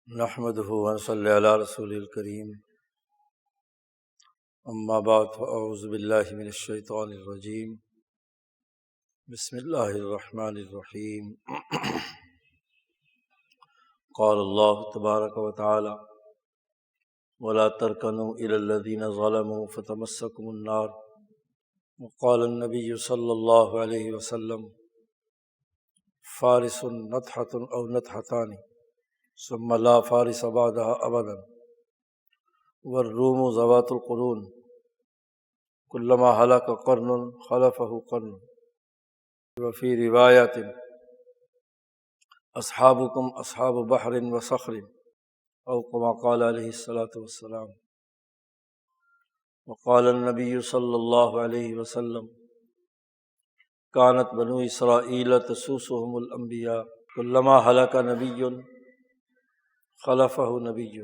نحمده ونصلی علی رسول الکریم اما بعد فاعوذ باللہ من الشیطان الرجیم بسم اللہ الرحمن الرحیم قال اللہ تبارک و تعالی ولا ترکنوا الی الذین ظلموا فتمسکم النار وقال النبی صلی اللہ علیہ وسلم فارس نطحۃ او نطحتان ثم لا فارس بعدها ابدا والروم ذوات القرون كلما هلك قرن خلفه قرن وفي روایت اصحابكم اصحاب بحر وصخر او كما قال عليه الصلاة والسلام وقال النبي صلى الله عليه وسلم كانت بنو اسرائيل تسوسهم الانبياء كلما هلك نبي خلفه نبی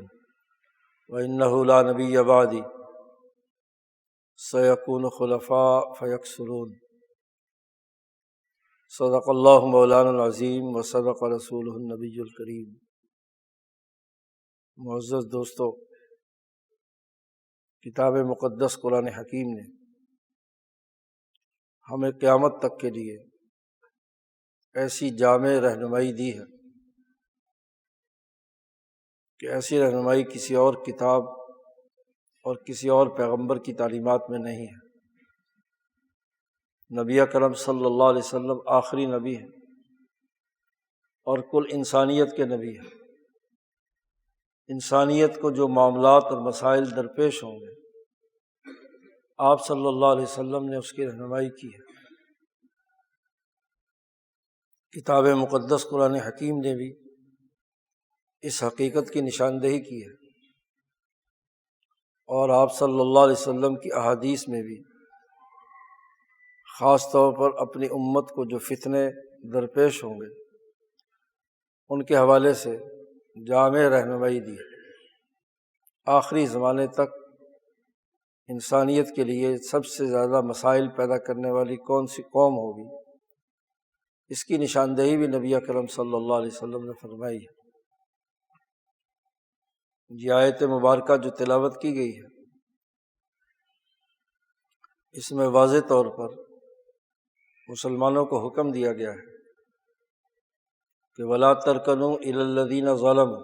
وإنه لا نبی بعدی سيكون خلفاء فيكثرون صدق اللہ مولانا العظیم وصدق رسولہ النبی الکریم۔ معزز دوستو، کتاب مقدس قرآن حکیم نے ہمیں قیامت تک کے لیے ایسی جامع رہنمائی دی ہے کہ ایسی رہنمائی کسی اور کتاب اور کسی اور پیغمبر کی تعلیمات میں نہیں ہے۔ نبی اکرم صلی اللہ علیہ وسلم آخری نبی ہیں اور کل انسانیت کے نبی ہیں۔ انسانیت کو جو معاملات اور مسائل درپیش ہوں گے آپ صلی اللہ علیہ وسلم نے اس کی رہنمائی کی ہے۔ کتاب مقدس قرآن حکیم نے بھی اس حقیقت کی نشاندہی کی ہے، اور آپ صلی اللہ علیہ وسلم کی احادیث میں بھی خاص طور پر اپنی امت کو جو فتنے درپیش ہوں گے ان کے حوالے سے جامع رہنمائی دی ہے۔ آخری زمانے تک انسانیت کے لیے سب سے زیادہ مسائل پیدا کرنے والی کون سی قوم ہوگی، اس کی نشاندہی بھی نبی اکرم صلی اللہ علیہ وسلم نے فرمائی ہے۔ یہ آیت مبارکہ جو تلاوت کی گئی ہے اس میں واضح طور پر مسلمانوں کو حکم دیا گیا ہے کہ وَلَا تَرْكَنُوا إِلَى الَّذِينَ ظَلَمُوا،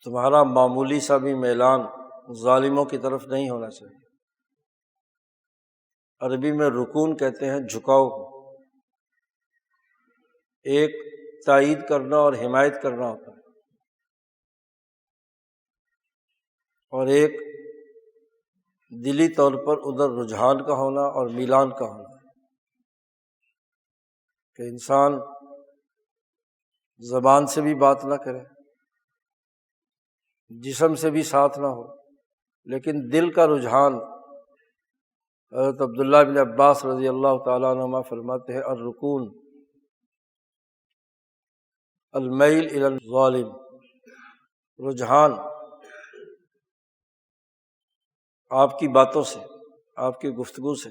تمہارا معمولی سا بھی میلان ظالموں کی طرف نہیں ہونا چاہیے۔ عربی میں رکون کہتے ہیں جھکاؤ، ایک تائید کرنا اور حمایت کرنا ہوتا ہے، اور ایک دلی طور پر ادھر رجحان کا ہونا اور میلان کا ہونا، کہ انسان زبان سے بھی بات نہ کرے، جسم سے بھی ساتھ نہ ہو، لیکن دل کا رجحان۔ حضرت عبداللہ بن عباس رضی اللہ تعالیٰ عنہما فرماتے ہیں الرکون المیل الی الظالم، رجحان آپ کی باتوں سے، آپ کی گفتگو سے،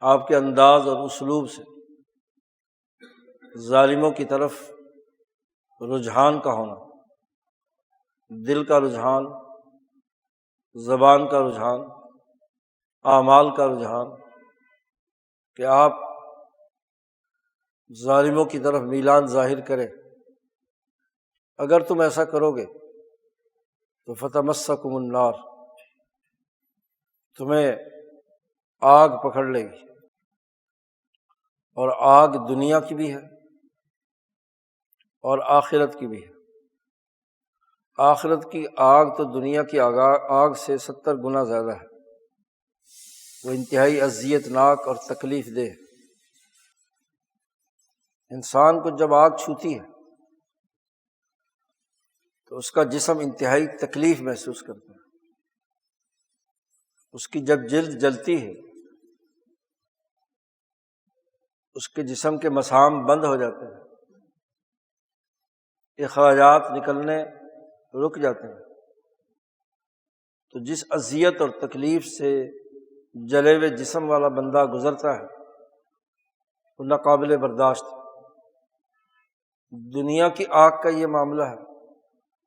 آپ کے انداز اور اسلوب سے ظالموں کی طرف رجحان کا ہونا، دل کا رجحان، زبان کا رجحان، اعمال کا رجحان، کہ آپ ظالموں کی طرف میلان ظاہر کرے۔ اگر تم ایسا کرو گے تو فتمسکم النار، تمہیں آگ پکڑ لے گی، اور آگ دنیا کی بھی ہے اور آخرت کی بھی ہے۔ آخرت کی آگ تو دنیا کی آگ سے 70 گنا زیادہ ہے، وہ انتہائی اذیت ناک اور تکلیف دہ۔ انسان کو جب آگ چھوتی ہے تو اس کا جسم انتہائی تکلیف محسوس کرتا ہے۔ اس کی جب جلد جلتی ہے اس کے جسم کے مسام بند ہو جاتے ہیں، اخراجات نکلنے رک جاتے ہیں، تو جس اذیت اور تکلیف سے جلے ہوئے جسم والا بندہ گزرتا ہے وہ ناقابل برداشت ہے۔ دنیا کی آگ کا یہ معاملہ ہے،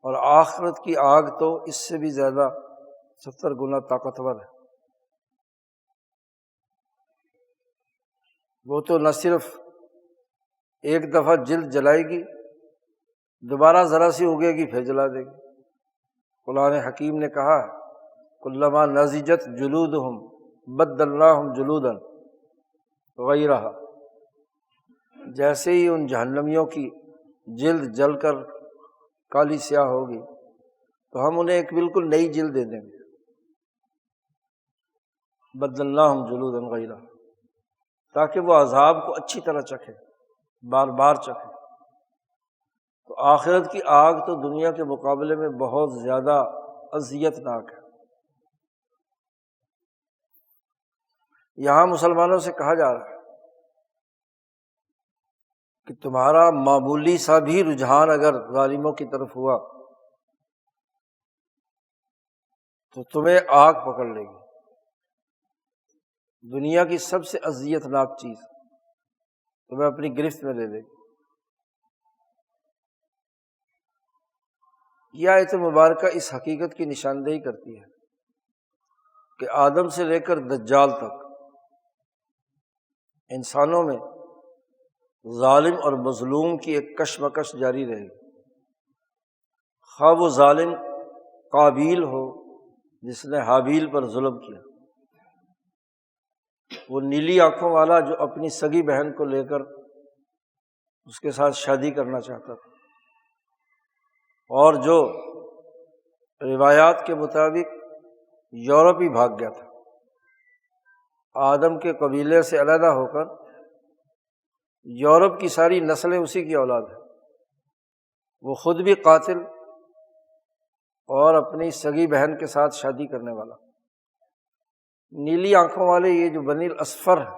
اور آخرت کی آگ تو اس سے بھی زیادہ 70 گنا طاقتور ہے۔ وہ تو نہ صرف ایک دفعہ جلد جلائے گی، دوبارہ ذرا سی اگے گی پھر جلا دے گی۔ قرآن حکیم نے کہا ہے کلما نضجت جلودہم بدلناہم جلودا غیرہا، جیسے ہی ان جہنمیوں کی جلد جل کر کالی سیاہ ہوگی تو ہم انہیں ایک بالکل نئی جلد دے دیں گے، بدلناہم جلودا غیرہا، تاکہ وہ عذاب کو اچھی طرح چکھے، بار بار چکھے۔ تو آخرت کی آگ تو دنیا کے مقابلے میں بہت زیادہ اذیت ناک ہے۔ یہاں مسلمانوں سے کہا جا رہا ہے کہ تمہارا معمولی سا بھی رجحان اگر ظالموں کی طرف ہوا تو تمہیں آگ پکڑ لے گی۔ دنیا کی سب سے اذیت ناک چیز تمہیں اپنی گرفت میں لے لے گی۔ یہ آیت مبارکہ اس حقیقت کی نشاندہی کرتی ہے کہ آدم سے لے کر دجال تک انسانوں میں ظالم اور مظلوم کی ایک کشمکش جاری رہے گی، خواہ وہ ظالم قابیل ہو جس نے حابیل پر ظلم کیا، وہ نیلی آنکھوں والا جو اپنی سگی بہن کو لے کر اس کے ساتھ شادی کرنا چاہتا تھا، اور جو روایات کے مطابق یورپ ہی بھاگ گیا تھا، آدم کے قبیلے سے علیحدہ ہو کر یورپ کی ساری نسلیں اسی کی اولاد ہیں، وہ خود بھی قاتل اور اپنی سگی بہن کے ساتھ شادی کرنے والا۔ نیلی آنکھوں والے یہ جو بنی الاصفر ہیں،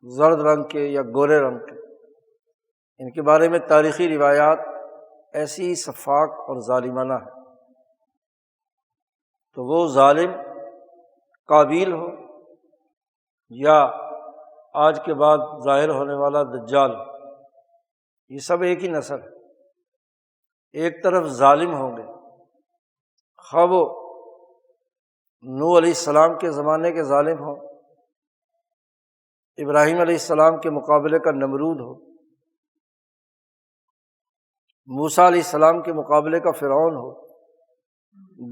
زرد رنگ کے یا گورے رنگ کے، ان کے بارے میں تاریخی روایات ایسی سفاک اور ظالمانہ ہے۔ تو وہ ظالم قابیل ہو یا آج کے بعد ظاہر ہونے والا دجال، یہ سب ایک ہی نسل ہے۔ ایک طرف ظالم ہوں گے، خواہ وہ نوح علیہ السلام کے زمانے کے ظالم ہوں، ابراہیم علیہ السلام کے مقابلے کا نمرود ہو، موسیٰ علیہ السلام کے مقابلے کا فرعون ہو،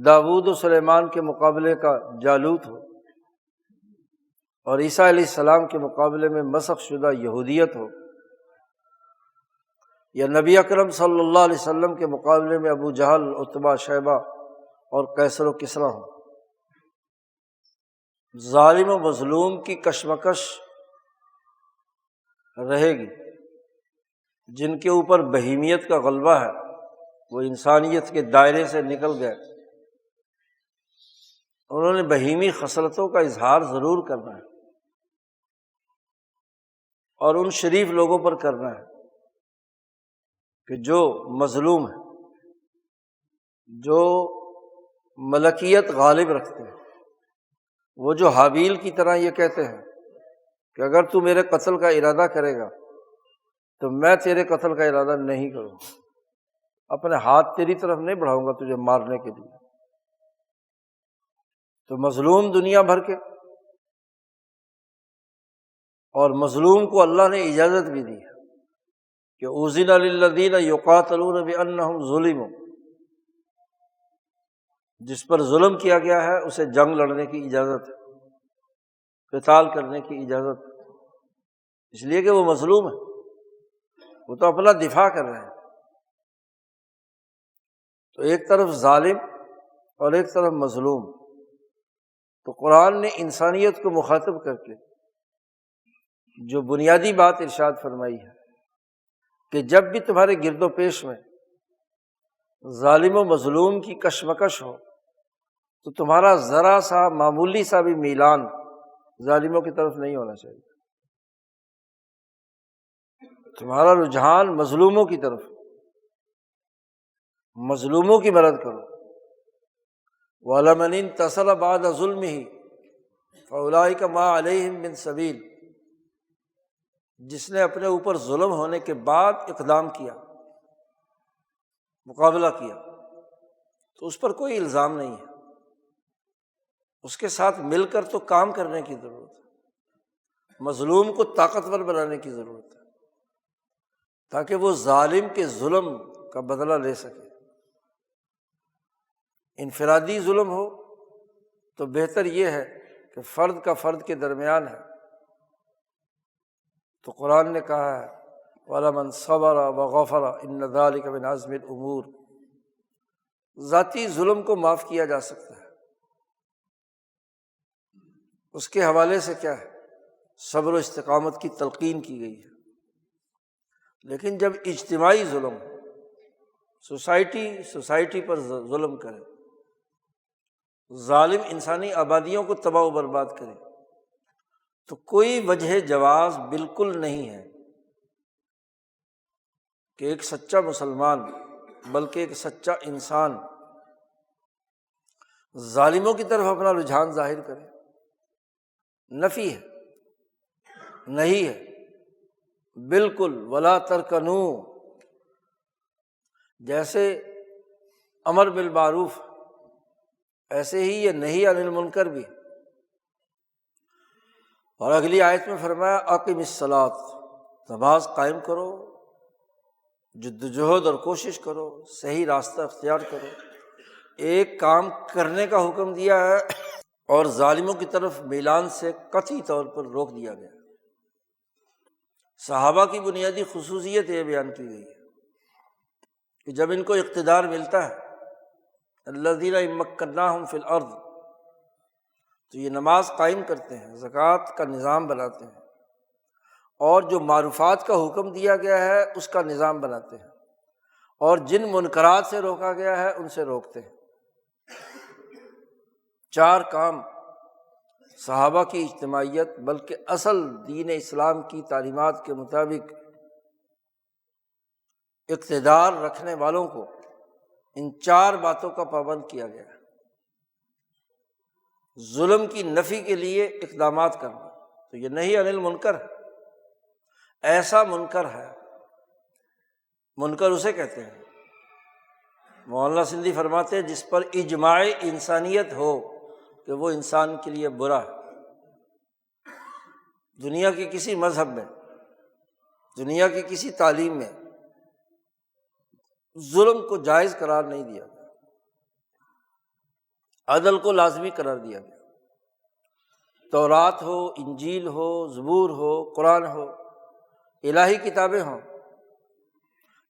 داؤد و سلیمان کے مقابلے کا جالوت ہو، اور عیسیٰ علیہ السلام کے مقابلے میں مسخ شدہ یہودیت ہو، یا نبی اکرم صلی اللہ علیہ وسلم کے مقابلے میں ابو جہل، عتبہ، شیبہ اور قیصر و کسریٰ ہوں۔ ظالم و مظلوم کی کشمکش رہے گی۔ جن کے اوپر بہیمیت کا غلبہ ہے وہ انسانیت کے دائرے سے نکل گئے، انہوں نے بہیمی خصلتوں کا اظہار ضرور کرنا ہے، اور ان شریف لوگوں پر کرنا ہے کہ جو مظلوم ہیں، جو ملکیت غالب رکھتے ہیں، وہ جو حابیل کی طرح یہ کہتے ہیں کہ اگر تو میرے قتل کا ارادہ کرے گا تو میں تیرے قتل کا ارادہ نہیں کروں گا، اپنے ہاتھ تیری طرف نہیں بڑھاؤں گا تجھے مارنے کے لیے۔ تو مظلوم دنیا بھر کے، اور مظلوم کو اللہ نے اجازت بھی دی ہے کہ اذن للذین یقاتلون بانہم ظلموا، جس پر ظلم کیا گیا ہے اسے جنگ لڑنے کی اجازت ہے، قتال کرنے کی اجازت ہے، اس لیے کہ وہ مظلوم ہے، وہ تو اپنا دفاع کر رہے ہیں۔ تو ایک طرف ظالم اور ایک طرف مظلوم، تو قرآن نے انسانیت کو مخاطب کر کے جو بنیادی بات ارشاد فرمائی ہے کہ جب بھی تمہارے گرد و پیش میں ظالم و مظلوم کی کشمکش ہو تو تمہارا ذرا سا معمولی سا بھی میلان ظالموں کی طرف نہیں ہونا چاہیے، تمہارا رجحان مظلوموں کی طرف، مظلوموں کی مدد کرو۔ وَلَمَنِ انتَصَرَ بَعْدَ ظُلْمِهِ فَأُولَٰئِكَ مَا عَلَيْهِم مِّن سَبِيلٍ، جس نے اپنے اوپر ظلم ہونے کے بعد اقدام کیا، مقابلہ کیا، تو اس پر کوئی الزام نہیں ہے، اس کے ساتھ مل کر تو کام کرنے کی ضرورت ہے، مظلوم کو طاقتور بنانے کی ضرورت ہے تاکہ وہ ظالم کے ظلم کا بدلہ لے سکے۔ انفرادی ظلم ہو تو بہتر یہ ہے کہ فرد کا فرد کے درمیان ہے، تو قرآن نے کہا ہے وَلَمَنْ صَبَرَ وَغَفَرَ إِنَّ ذَلِكَ مِنْ عَزْمِ الْأُمُورِ۔ ذاتی ظلم کو معاف کیا جا سکتا ہے، اس کے حوالے سے کیا ہے، صبر و استقامت کی تلقین کی گئی ہے۔ لیکن جب اجتماعی ظلم، سوسائٹی پر ظلم کرے، ظالم انسانی آبادیوں کو تباہ و برباد کرے، تو کوئی وجہ جواز بالکل نہیں ہے کہ ایک سچا مسلمان بلکہ ایک سچا انسان ظالموں کی طرف اپنا رجحان ظاہر کرے۔ نفی ہے، نہیں ہے بالکل۔ ولا ترکنوا، جیسے امر بالمعروف ایسے ہی یہ نہی عن المنکر بھی۔ اور اگلی آیت میں فرمایا اقم الصلاۃ، نماز قائم کرو، جدوجہد اور کوشش کرو، صحیح راستہ اختیار کرو۔ ایک کام کرنے کا حکم دیا ہے اور ظالموں کی طرف میلان سے قطعی طور پر روک دیا گیا۔ صحابہ کی بنیادی خصوصیت یہ بیان کی گئی ہے کہ جب ان کو اقتدار ملتا ہے الذین ان مکناہم فی الارض، تو یہ نماز قائم کرتے ہیں، زکوٰۃ کا نظام بناتے ہیں، اور جو معروفات کا حکم دیا گیا ہے اس کا نظام بناتے ہیں، اور جن منکرات سے روکا گیا ہے ان سے روکتے ہیں۔ 4 کام صحابہ کی اجتماعیت بلکہ اصل دین اسلام کی تعلیمات کے مطابق اقتدار رکھنے والوں کو ان 4 باتوں کا پابند کیا گیا ہے۔ ظلم کی نفی کے لیے اقدامات کرنا، تو یہ نہی عن المنکر ہے۔ ایسا منکر ہے، منکر اسے کہتے ہیں، مولانا سندھی فرماتے ہیں جس پر اجماع انسانیت ہو کہ وہ انسان کے لیے برا ہے۔ دنیا کے کسی مذہب میں، دنیا کی کسی تعلیم میں ظلم کو جائز قرار نہیں دیا گیا، عدل کو لازمی قرار دیا گیا۔ تورات ہو، انجیل ہو، زبور ہو، قرآن ہو، الہی کتابیں ہوں،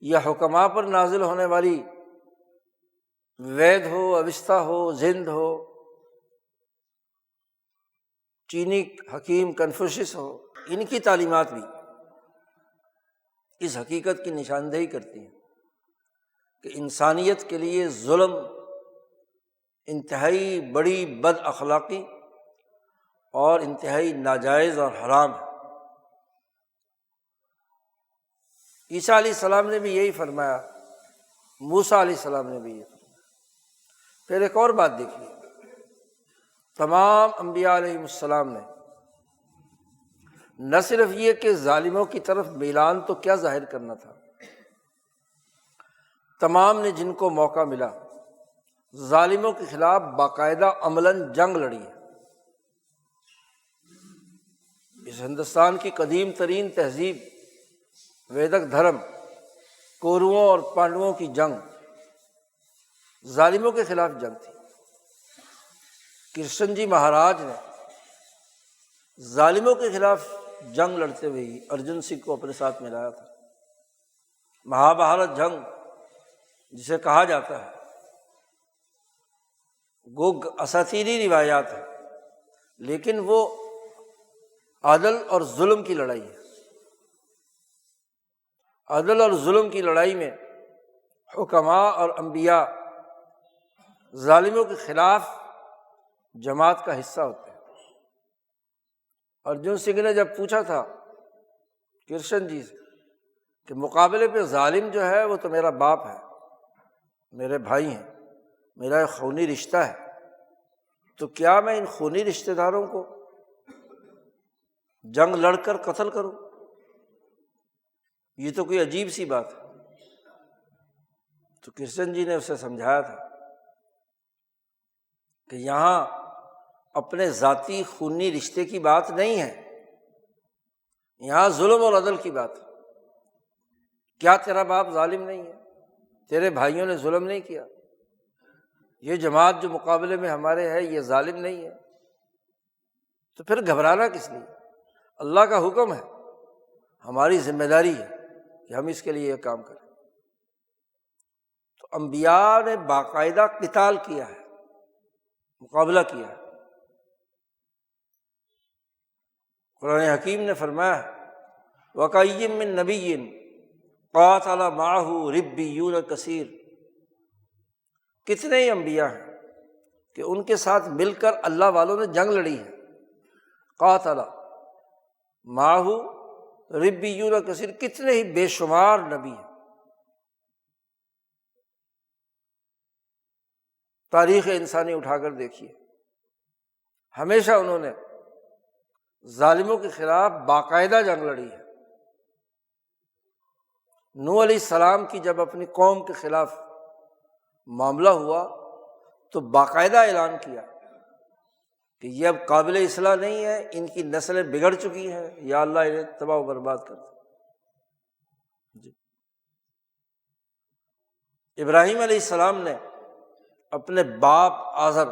یا حکماء پر نازل ہونے والی وید ہو، اوستا ہو، زند ہو، چینی حکیم کنفوشس ہو، ان کی تعلیمات بھی اس حقیقت کی نشاندہی کرتی ہیں کہ انسانیت کے لیے ظلم انتہائی بڑی بد اخلاقی اور انتہائی ناجائز اور حرام ہے۔ عیسیٰ علیہ السلام نے بھی یہی فرمایا، موسیٰ علیہ السلام نے بھی یہ فرمایا۔ پھر ایک اور بات دیکھیے، تمام انبیاء علیہ السلام نے نہ صرف یہ کہ ظالموں کی طرف میلان تو کیا ظاہر کرنا تھا، تمام نے جن کو موقع ملا ظالموں کے خلاف باقاعدہ عملاً جنگ لڑی ہے۔ اس ہندوستان کی قدیم ترین تہذیب ویدک دھرم، کورووں اور پانڈووں کی جنگ ظالموں کے خلاف جنگ تھی۔ کرشن جی مہاراج نے ظالموں کے خلاف جنگ لڑتے ہوئے ہی ارجن سنگھ کو اپنے ساتھ ملایا تھا۔ مہابھارت جنگ جسے کہا جاتا ہے، وہ اساطیری روایات ہے، لیکن وہ عدل اور ظلم کی لڑائی ہے۔ عدل اور ظلم کی لڑائی میں حکماء اور انبیاء ظالموں کے خلاف جماعت کا حصہ ہوتے ہیں۔ ارجن سنگھ نے جب پوچھا تھا کرشن جی سے کہ مقابلے پہ ظالم جو ہے وہ تو میرا باپ ہے، میرے بھائی ہیں، میرا ایک خونی رشتہ ہے، تو کیا میں ان خونی رشتہ داروں کو جنگ لڑ کر قتل کروں؟ یہ تو کوئی عجیب سی بات ہے۔ تو کرشن جی نے اسے سمجھایا تھا کہ یہاں اپنے ذاتی خونی رشتے کی بات نہیں ہے، یہاں ظلم اور عدل کی بات ہے۔ کیا تیرا باپ ظالم نہیں ہے؟ تیرے بھائیوں نے ظلم نہیں کیا؟ یہ جماعت جو مقابلے میں ہمارے ہے یہ ظالم نہیں ہے؟ تو پھر گھبرانا کس لیے؟ اللہ کا حکم ہے، ہماری ذمہ داری ہے کہ ہم اس کے لیے یہ کام کریں۔ تو انبیاء نے باقاعدہ قتال کیا ہے، مقابلہ کیا ہے۔ قرآن حکیم نے فرمایا وَكَأَيٍّ مِّن نَبِيٍّ قَاتَلَ مَعَهُ رِبِّيُّونَ كَثِيرٌ، کتنے ہی انبیاء ہیں کہ ان کے ساتھ مل کر اللہ والوں نے جنگ لڑی ہے۔ قاتل معه ربیون کثیر، کتنے ہی بے شمار نبی ہیں۔ تاریخ انسانی اٹھا کر دیکھیے، ہمیشہ انہوں نے ظالموں کے خلاف باقاعدہ جنگ لڑی ہے۔ نوح علیہ السلام کی جب اپنی قوم کے خلاف معاملہ ہوا تو باقاعدہ اعلان کیا کہ یہ اب قابل اصلاح نہیں ہے، ان کی نسلیں بگڑ چکی ہیں، یا اللہ انہیں تباہ و برباد کر دے۔ جی ابراہیم علیہ السلام نے اپنے باپ آزر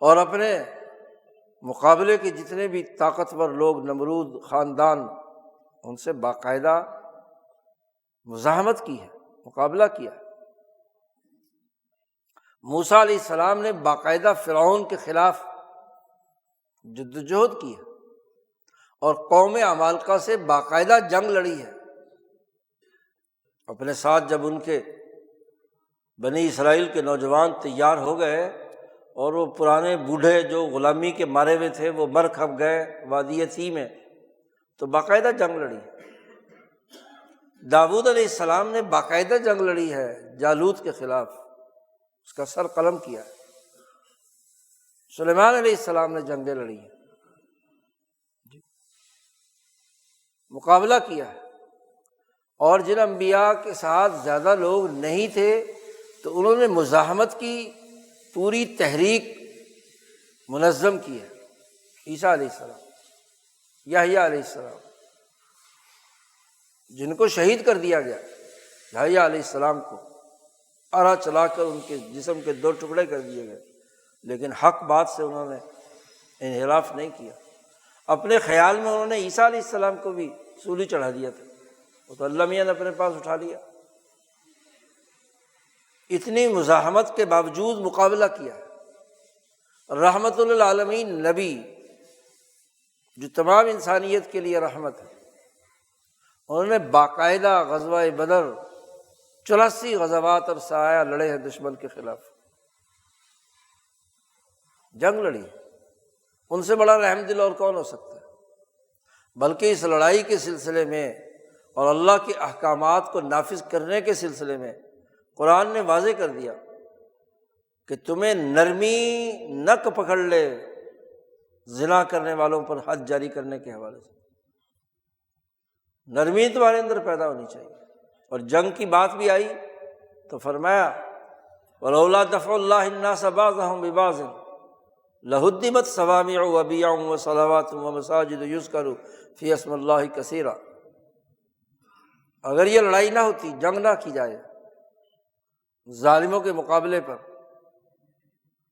اور اپنے مقابلے کے جتنے بھی طاقتور لوگ، نمرود خاندان، ان سے باقاعدہ مزاحمت کی ہے، مقابلہ کیا ہے۔ موسیٰ علیہ السلام نے باقاعدہ فرعون کے خلاف جدوجہد کی ہے اور قوم عمالقہ سے باقاعدہ جنگ لڑی ہے۔ اپنے ساتھ جب ان کے بنی اسرائیل کے نوجوان تیار ہو گئے اور وہ پرانے بوڑھے جو غلامی کے مارے ہوئے تھے وہ مر کھپ گئے وادی تھی میں، تو باقاعدہ جنگ لڑی۔ داؤد علیہ السلام نے باقاعدہ جنگ لڑی ہے جالوت کے خلاف، اس کا سر قلم کیا ہے۔ سلیمان علیہ السلام نے جنگیں لڑی ہیں، مقابلہ کیا ہے۔ اور جن انبیاء کے ساتھ زیادہ لوگ نہیں تھے تو انہوں نے مزاحمت کی، پوری تحریک منظم کی ہے۔ عیسیٰ علیہ السلام، یحییٰ علیہ السلام، جن کو شہید کر دیا گیا، یحییٰ علیہ السلام کو آرا چلا کر ان کے جسم کے 2 ٹکڑے کر دیے گئے، لیکن حق بات سے انہوں نے انحراف نہیں کیا۔ اپنے خیال میں انہوں نے عیسیٰ علیہ السلام کو بھی سولی چڑھا دیا تھا، وہ تو اللہ میاں نے اپنے پاس اٹھا لیا۔ اتنی مزاحمت کے باوجود مقابلہ کیا ہے۔ رحمت للعالمین نبی جو تمام انسانیت کے لیے رحمت ہے، انہوں نے باقاعدہ غزوہ بدر 84 غزوات اور سایہ لڑے ہیں دشمن کے خلاف، جنگ لڑی۔ ان سے بڑا رحم دل اور کون ہو سکتا ہے؟ بلکہ اس لڑائی کے سلسلے میں اور اللہ کے احکامات کو نافذ کرنے کے سلسلے میں قرآن نے واضح کر دیا کہ تمہیں نرمی نہ پکڑ لے زنا کرنے والوں پر حد جاری کرنے کے حوالے سے، نرمی تمہارے اندر پیدا ہونی چاہیے۔ اور جنگ کی بات بھی آئی تو فرمایا وَلَوْلَا دَفْعُ اللَّهِ النَّاسَ بَعْضَهُم بِبَعْضٍ لَهُدِّمَتْ صَوَامِعُ وَبِيَعٌ وَصَلَوَاتٌ وَمَسَاجِدُ يُذْكَرُ فِيهَا اسْمُ اللَّهِ كَثِيرًا، اگر یہ لڑائی نہ ہوتی، جنگ نہ کی جائے ظالموں کے مقابلے پر،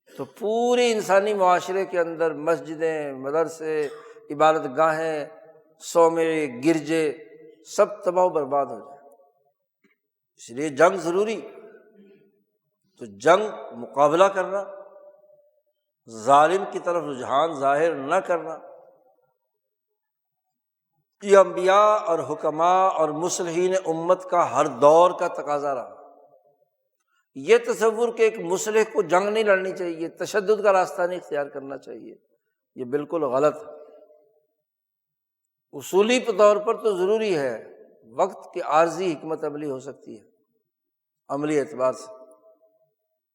تو پوری انسانی معاشرے کے اندر مسجدیں، مدرسے، عبادت گاہیں، صومعے، گرجے سب تباہ و برباد ہو جائے۔ اس لیے جنگ ضروری۔ تو جنگ مقابلہ کرنا، ظالم کی طرف رجحان ظاہر نہ کرنا، یہ انبیاء اور حکماء اور مصلحین امت کا ہر دور کا تقاضا رہا۔ یہ تصور کہ ایک مصلح کو جنگ نہیں لڑنی چاہیے، تشدد کا راستہ نہیں اختیار کرنا چاہیے، یہ بالکل غلط ہے۔ اصولی طور پر تو ضروری ہے، وقت کی عارضی حکمت عملی ہو سکتی ہے عملی اعتبار سے،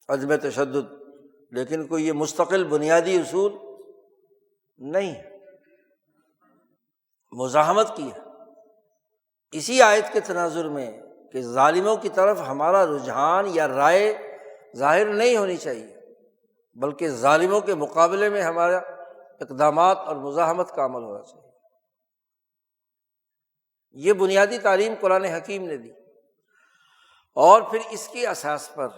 عدم تشدد، لیکن کوئی یہ مستقل بنیادی اصول نہیں ہے۔ مزاحمت کی ہے، اسی آیت کے تناظر میں کہ ظالموں کی طرف ہمارا رجحان یا رائے ظاہر نہیں ہونی چاہیے، بلکہ ظالموں کے مقابلے میں ہمارا اقدامات اور مزاحمت کا عمل ہونا چاہیے۔ یہ بنیادی تعلیم قرآن حکیم نے دی، اور پھر اس کی اساس پر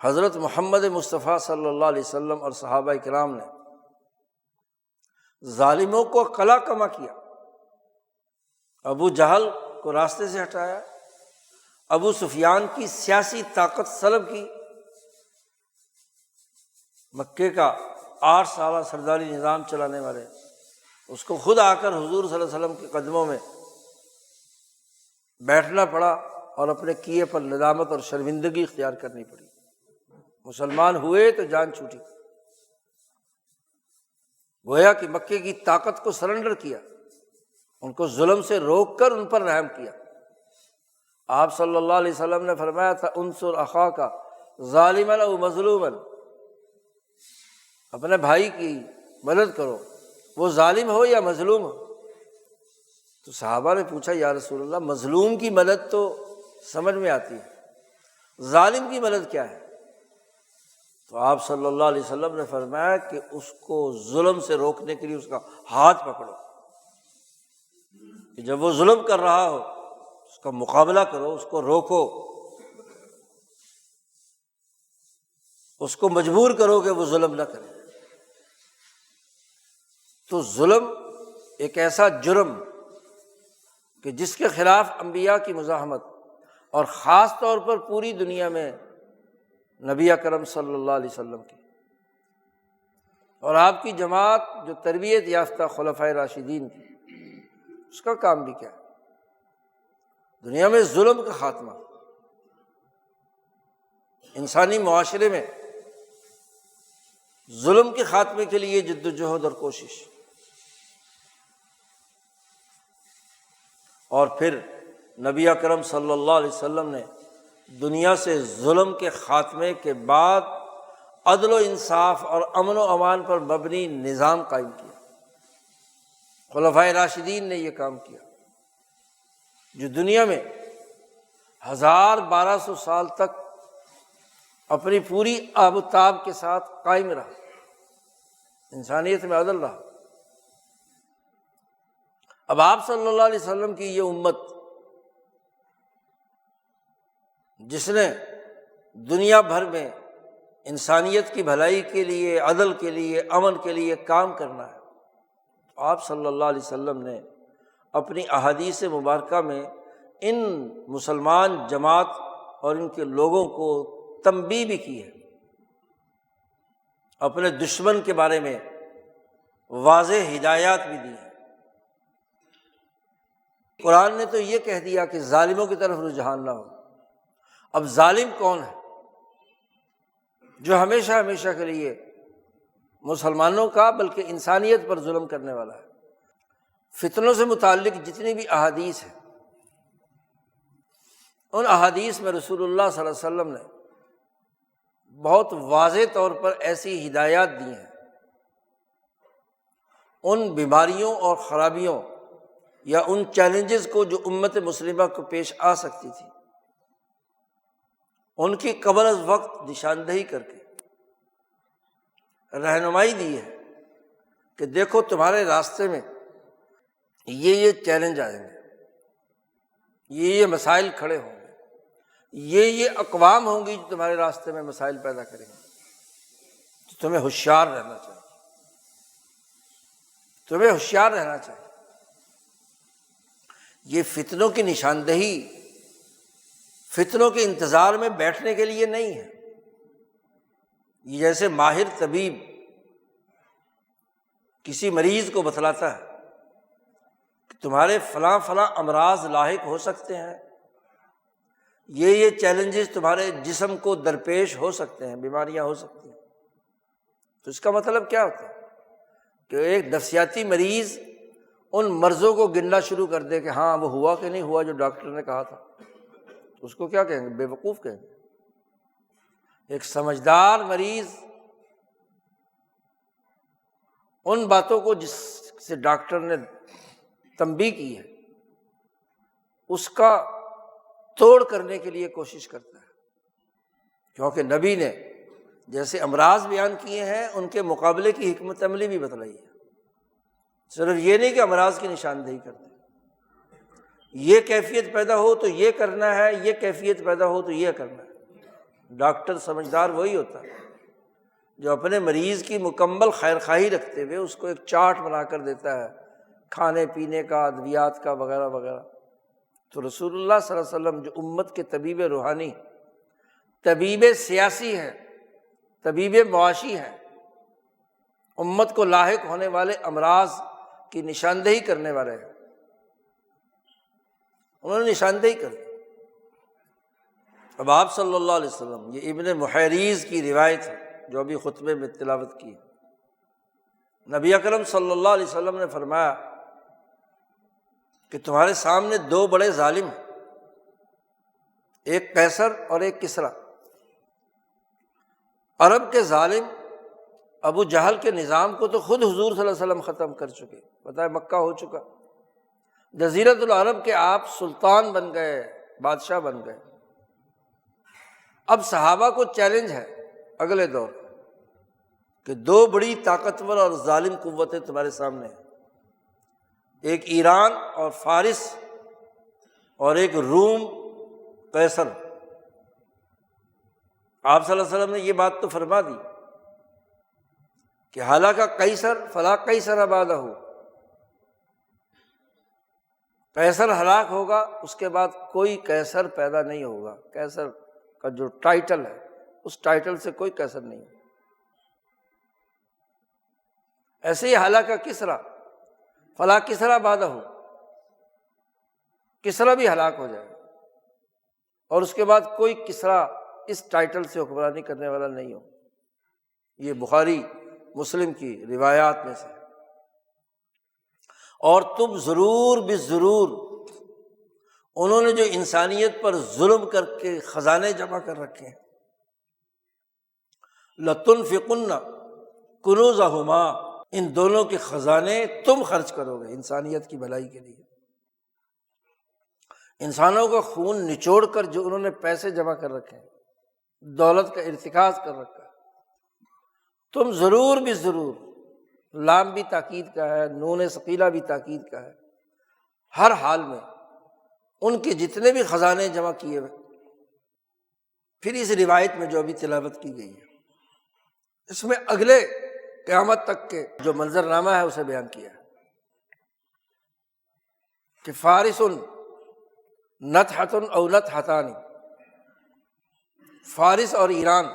حضرت محمد مصطفیٰ صلی اللہ علیہ وسلم اور صحابہ کرام نے ظالموں کو قلع کما کیا، ابو جہل کو راستے سے ہٹایا، ابو سفیان کی سیاسی طاقت سلب کی، مکے کا 8 سالہ سرداری نظام چلانے والے، اس کو خود آ کر حضور صلی اللہ علیہ وسلم کے قدموں میں بیٹھنا پڑا اور اپنے کیے پر ندامت اور شرمندگی اختیار کرنی پڑی۔ مسلمان ہوئے تو جان چھوٹی، گویا کہ مکے کی طاقت کو سرنڈر کیا، ان کو ظلم سے روک کر ان پر رحم کیا۔ آپ صلی اللہ علیہ وسلم نے فرمایا تھا انصر اخاک ظالما او مظلوما، اپنے بھائی کی مدد کرو، وہ ظالم ہو یا مظلوم ہو۔ تو صحابہ نے پوچھا یا رسول اللہ، مظلوم کی مدد تو سمجھ میں آتی ہے، ظالم کی مدد کیا ہے؟ تو آپ صلی اللہ علیہ وسلم نے فرمایا کہ اس کو ظلم سے روکنے کے لیے اس کا ہاتھ پکڑو، کہ جب وہ ظلم کر رہا ہو اس کا مقابلہ کرو، اس کو روکو، اس کو مجبور کرو کہ وہ ظلم نہ کرے۔ تو ظلم ایک ایسا جرم کہ جس کے خلاف انبیاء کی مزاحمت، اور خاص طور پر پوری دنیا میں نبی اکرم صلی اللہ علیہ وسلم کی اور آپ کی جماعت جو تربیت یافتہ خلفائے راشدین کی، اس کا کام بھی کیا ہے؟ دنیا میں ظلم کا خاتمہ، انسانی معاشرے میں ظلم کے خاتمے کے لیے جد و جہد اور کوشش، اور پھر نبی اکرم صلی اللہ علیہ وسلم نے دنیا سے ظلم کے خاتمے کے بعد عدل و انصاف اور امن و امان پر مبنی نظام قائم کیا۔ خلفائے راشدین نے یہ کام کیا جو دنیا میں 1200 سال تک اپنی پوری آب و تاب کے ساتھ قائم رہا، انسانیت میں عدل رہا۔ اب آپ صلی اللہ علیہ وسلم کی یہ امت جس نے دنیا بھر میں انسانیت کی بھلائی کے لیے، عدل کے لیے، امن کے لیے کام کرنا ہے، تو آپ صلی اللہ علیہ وسلم نے اپنی احادیث مبارکہ میں ان مسلمان جماعت اور ان کے لوگوں کو تنبیہ بھی کی ہے، اپنے دشمن کے بارے میں واضح ہدایات بھی دی ہیں۔ قرآن نے تو یہ کہہ دیا کہ ظالموں کی طرف رجحان نہ ہو۔ اب ظالم کون ہے؟ جو ہمیشہ ہمیشہ کے لیے مسلمانوں کا بلکہ انسانیت پر ظلم کرنے والا ہے۔ فتنوں سے متعلق جتنی بھی احادیث ہیں، ان احادیث میں رسول اللہ صلی اللہ علیہ وسلم نے بہت واضح طور پر ایسی ہدایات دی ہیں، ان بیماریوں اور خرابیوں یا ان چیلنجز کو جو امت مسلمہ کو پیش آ سکتی تھی، ان کی قبل از وقت نشاندہی کر کے رہنمائی دی ہے کہ دیکھو تمہارے راستے میں یہ چیلنج آئیں گے، یہ مسائل کھڑے ہوں گے، یہ اقوام ہوں گی جو تمہارے راستے میں مسائل پیدا کریں گے، تو تمہیں ہوشیار رہنا چاہیے، تمہیں ہوشیار رہنا چاہیے۔ یہ فتنوں کی نشاندہی فتنوں کے انتظار میں بیٹھنے کے لیے نہیں ہے۔ یہ جیسے ماہر طبیب کسی مریض کو بتلاتا ہے کہ تمہارے فلاں فلاں امراض لاحق ہو سکتے ہیں، یہ چیلنجز تمہارے جسم کو درپیش ہو سکتے ہیں، بیماریاں ہو سکتی ہیں، تو اس کا مطلب کیا ہوتا ہے کہ ایک نفسیاتی مریض ان مرضوں کو گننا شروع کر دے کہ ہاں وہ ہوا کہ نہیں ہوا جو ڈاکٹر نے کہا تھا، تو اس کو کیا کہیں گے؟ بے وقوف کہیں گے۔ ایک سمجھدار مریض ان باتوں کو جس سے ڈاکٹر نے تنبیہ کی ہے اس کا توڑ کرنے کے لیے کوشش کرتا ہے، کیونکہ نبی نے جیسے امراض بیان کیے ہیں ان کے مقابلے کی حکمت عملی بھی بتلائی ہے۔ صرف یہ نہیں کہ امراض کی نشاندہی کرتے، یہ کیفیت پیدا ہو تو یہ کرنا ہے، یہ کیفیت پیدا ہو تو یہ کرنا ہے۔ ڈاکٹر سمجھدار وہی ہوتا ہے جو اپنے مریض کی مکمل خیر خواہی رکھتے ہوئے اس کو ایک چارٹ بنا کر دیتا ہے کھانے پینے کا، ادویات کا، وغیرہ وغیرہ۔ تو رسول اللہ صلی اللہ علیہ وسلم جو امت کے طبیب روحانی، طبیب سیاسی ہیں، طبیب معاشی ہیں، امت کو لاحق ہونے والے امراض کی نشاندہی کرنے والے ہیں، انہوں نے نشاندہی کر دی۔ اب آپ صلی اللہ علیہ وسلم، یہ ابن محیریز کی روایت ہے جو ابھی خطبے میں تلاوت کی، نبی اکرم صلی اللہ علیہ وسلم نے فرمایا کہ تمہارے سامنے دو بڑے ظالم ہیں، ایک قیصر اور ایک کسریٰ۔ عرب کے ظالم ابو جہل کے نظام کو تو خود حضور صلی اللہ علیہ وسلم ختم کر چکے، پتہ ہے مکہ ہو چکا، جزیرۃ العرب کے آپ سلطان بن گئے، بادشاہ بن گئے۔ اب صحابہ کو چیلنج ہے اگلے دور کہ دو بڑی طاقتور اور ظالم قوتیں تمہارے سامنے ہیں، ایک ایران اور فارس اور ایک روم قیصر۔ آپ صلی اللہ علیہ وسلم نے یہ بات تو فرما دی کہ حالانکہ قیصر فلا قیصر بعدہ، قیصر ہلاک ہوگا، اس کے بعد کوئی قیصر پیدا نہیں ہوگا۔ قیصر کا جو ٹائٹل ہے اس ٹائٹل سے کوئی قیصر نہیں ہے۔ ایسے ہی حالانکہ کسریٰ فلا کسریٰ بعدہ، کسریٰ بھی ہلاک ہو جائے گا اور اس کے بعد کوئی کسریٰ اس ٹائٹل سے حکمرانی کرنے والا نہیں ہو۔ یہ بخاری مسلم کی روایات میں سے۔ اور تم ضرور بضرور، انہوں نے جو انسانیت پر ظلم کر کے خزانے جمع کر رکھے ہیں، لَتُنْفِقُنَّ كُنُوزَهُمَا، ان دونوں کے خزانے تم خرچ کرو گے انسانیت کی بھلائی کے لیے۔ انسانوں کا خون نچوڑ کر جو انہوں نے پیسے جمع کر رکھے ہیں، دولت کا ارتکاز کر رکھا ہے، تم ضرور بھی ضرور، لام بھی تاکید کا ہے، نون ثقیلہ بھی تاکید کا ہے، ہر حال میں ان کے جتنے بھی خزانے جمع کیے ہوئے۔ پھر اس روایت میں جو ابھی تلاوت کی گئی ہے اس میں اگلے قیامت تک کے جو منظرنامہ ہے اسے بیان کیا ہے کہ فارس نطحۃ او نطحتان، فارس اور ایران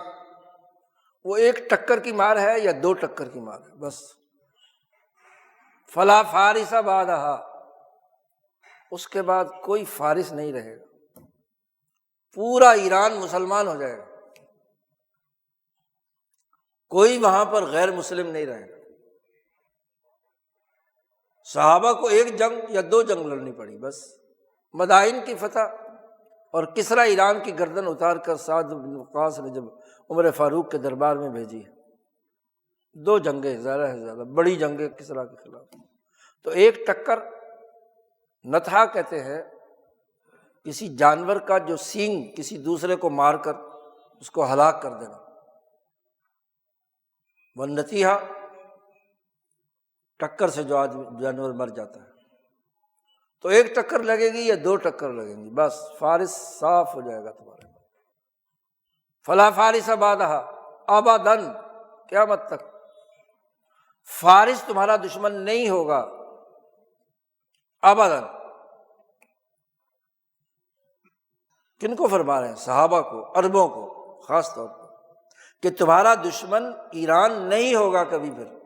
وہ ایک ٹکر کی مار ہے یا دو ٹکر کی مار ہے بس۔ فلا فارس بعدہا، اس کے بعد کوئی فارس نہیں رہے گا، پورا ایران مسلمان ہو جائے گا، کوئی وہاں پر غیر مسلم نہیں رہے گا۔ صحابہ کو ایک جنگ یا دو جنگ لڑنی پڑی بس، مدائن کی فتح، اور کسریٰ ایران کی گردن اتار کر سعد بن وقاص نے جب عمر فاروق کے دربار میں بھیجی ہے، دو جنگیں زیادہ سے زیادہ بڑی جنگیں کسریٰ کے خلاف۔ تو ایک ٹکر نتھا کہتے ہیں کسی جانور کا جو سینگ کسی دوسرے کو مار کر اس کو ہلاک کر دینا، والنتیحہ ٹکر سے جو آدمی جانور مر جاتا ہے۔ تو ایک ٹکر لگے گی یا دو ٹکر لگیں گی بس، فارس صاف ہو جائے گا تمہارے۔ فلا فارس بعدہا ابداً، قیامت تک فارس تمہارا دشمن نہیں ہوگا ابداً۔ کن کو فرما رہے ہیں؟ صحابہ کو، عربوں کو خاص طور پر، کہ تمہارا دشمن ایران نہیں ہوگا کبھی پھر۔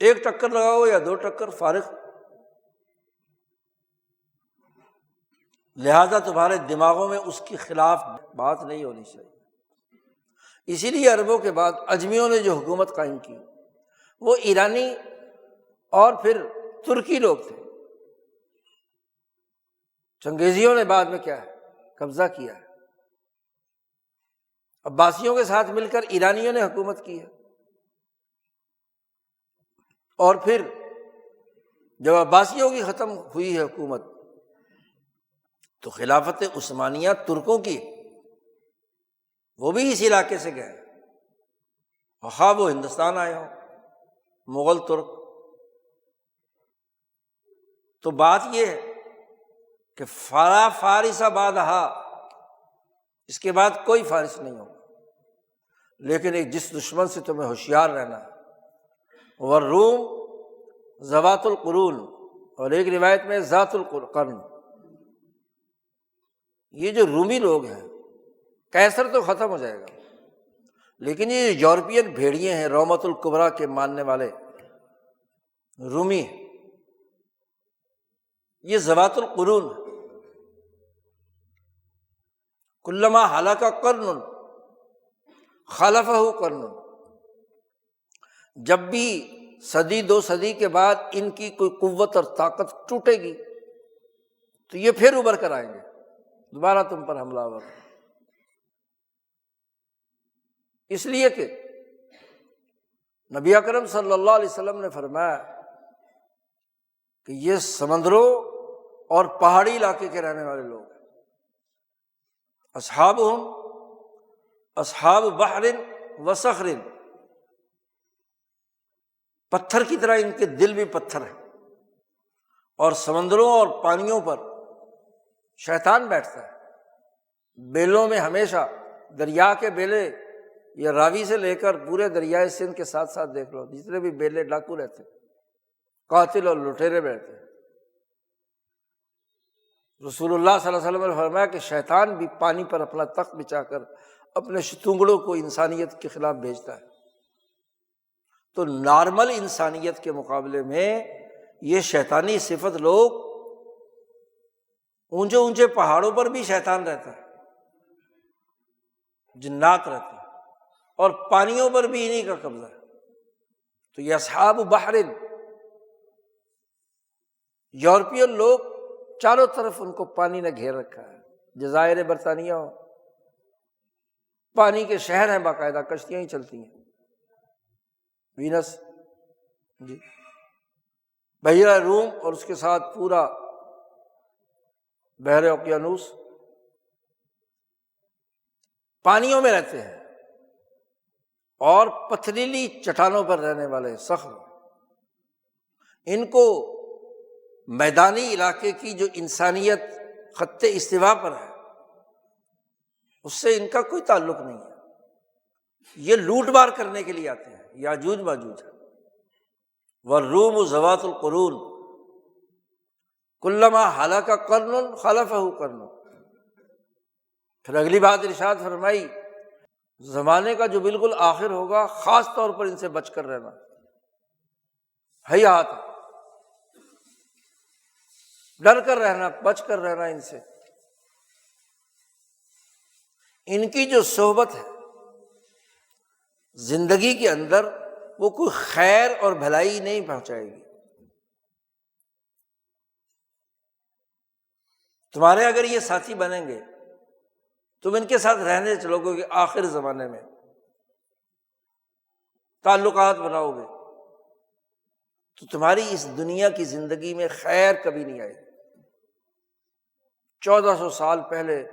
ایک ٹکر لگاؤ یا دو ٹکر، فارغ۔ لہذا تمہارے دماغوں میں اس کے خلاف بات نہیں ہونی چاہیے۔ اسی لیے عربوں کے بعد اجمیوں نے جو حکومت قائم کی وہ ایرانی اور پھر ترکی لوگ تھے۔ چنگیزیوں نے بعد میں کیا ہے قبضہ کیا ہے، عباسیوں کے ساتھ مل کر ایرانیوں نے حکومت کی ہے، اور پھر جب عباسیوں کی ختم ہوئی ہے حکومت تو خلافت عثمانیہ ترکوں کی، وہ بھی اس علاقے سے گئے، خواہ وہ ہندوستان آئے ہوں مغل ترک۔ تو بات یہ ہے کہ فلا فارس بعدہا، اس کے بعد کوئی فارس نہیں ہوگا، لیکن ایک جس دشمن سے تمہیں ہوشیار رہنا ہے، والروم ذوات القرون، اور ایک روایت میں ذات القرن، یہ جو رومی لوگ ہیں، قیصر تو ختم ہو جائے گا، لیکن یہ یورپین بھیڑیے ہیں رومت الکبریٰ کے ماننے والے رومی ہیں، یہ ذوات القرون، کلما ہلاک قرن خلفہ قرن، جب بھی صدی دو صدی کے بعد ان کی کوئی قوت اور طاقت ٹوٹے گی تو یہ پھر ابھر کر آئیں گے، دوبارہ تم پر حملہ آور۔ اس لیے کہ نبی اکرم صلی اللہ علیہ وسلم نے فرمایا کہ یہ سمندروں اور پہاڑی علاقے کے رہنے والے لوگ ہیں، اصحابہم اصحاب بحر وصخر، پتھر کی طرح ان کے دل بھی پتھر ہیں، اور سمندروں اور پانیوں پر شیطان بیٹھتا ہے، بیلوں میں ہمیشہ، دریا کے بیلے یا راوی سے لے کر پورے دریائے سندھ کے ساتھ ساتھ دیکھ لو، جتنے بھی بیلے ڈاکو رہتے ہیں، قاتل اور لٹیرے بیٹھتے ہیں۔ رسول اللہ صلی اللہ علیہ وسلم نے فرمایا کہ شیطان بھی پانی پر اپنا تخت بچھا کر اپنے شتونگڑوں کو انسانیت کے خلاف بھیجتا ہے۔ تو نارمل انسانیت کے مقابلے میں یہ شیطانی صفت لوگ، اونچے اونچے پہاڑوں پر بھی شیطان رہتا ہے، جنات رہتے ہیں، اور پانیوں پر بھی انہی کا قبضہ ہے۔ تو یہ اصحاب بحر، یورپین لوگ چاروں طرف ان کو پانی نے گھیر رکھا ہے، جزائر برطانیہ ہو، پانی کے شہر ہیں، باقاعدہ کشتیاں ہی چلتی ہیں، وینس جی، بحیرہ روم اور اس کے ساتھ پورا بحر اوقیانوس، پانیوں میں رہتے ہیں، اور پتھریلی چٹانوں پر رہنے والے صخر، ان کو میدانی علاقے کی جو انسانیت خط استوا پر ہے اس سے ان کا کوئی تعلق نہیں ہے، یہ لوٹ مار کرنے کے لیے آتے ہیں، یاجوج ماجوج ہے۔ والروم ذوات القرون کلما ہلاک قرن خلفہ قرن۔ پھر اگلی بات ارشاد فرمائی، زمانے کا جو بالکل آخر ہوگا خاص طور پر ان سے بچ کر رہنا، حیات، ڈر کر رہنا، بچ کر رہنا ان سے۔ ان کی جو صحبت ہے زندگی کے اندر وہ کوئی خیر اور بھلائی نہیں پہنچائے گی۔ تمہارے اگر یہ ساتھی بنیں گے، تم ان کے ساتھ رہنے چلو گے، آخر زمانے میں تعلقات بناؤ گے، تو تمہاری اس دنیا کی زندگی میں خیر کبھی نہیں آئے گی۔ 1400 سال پہلے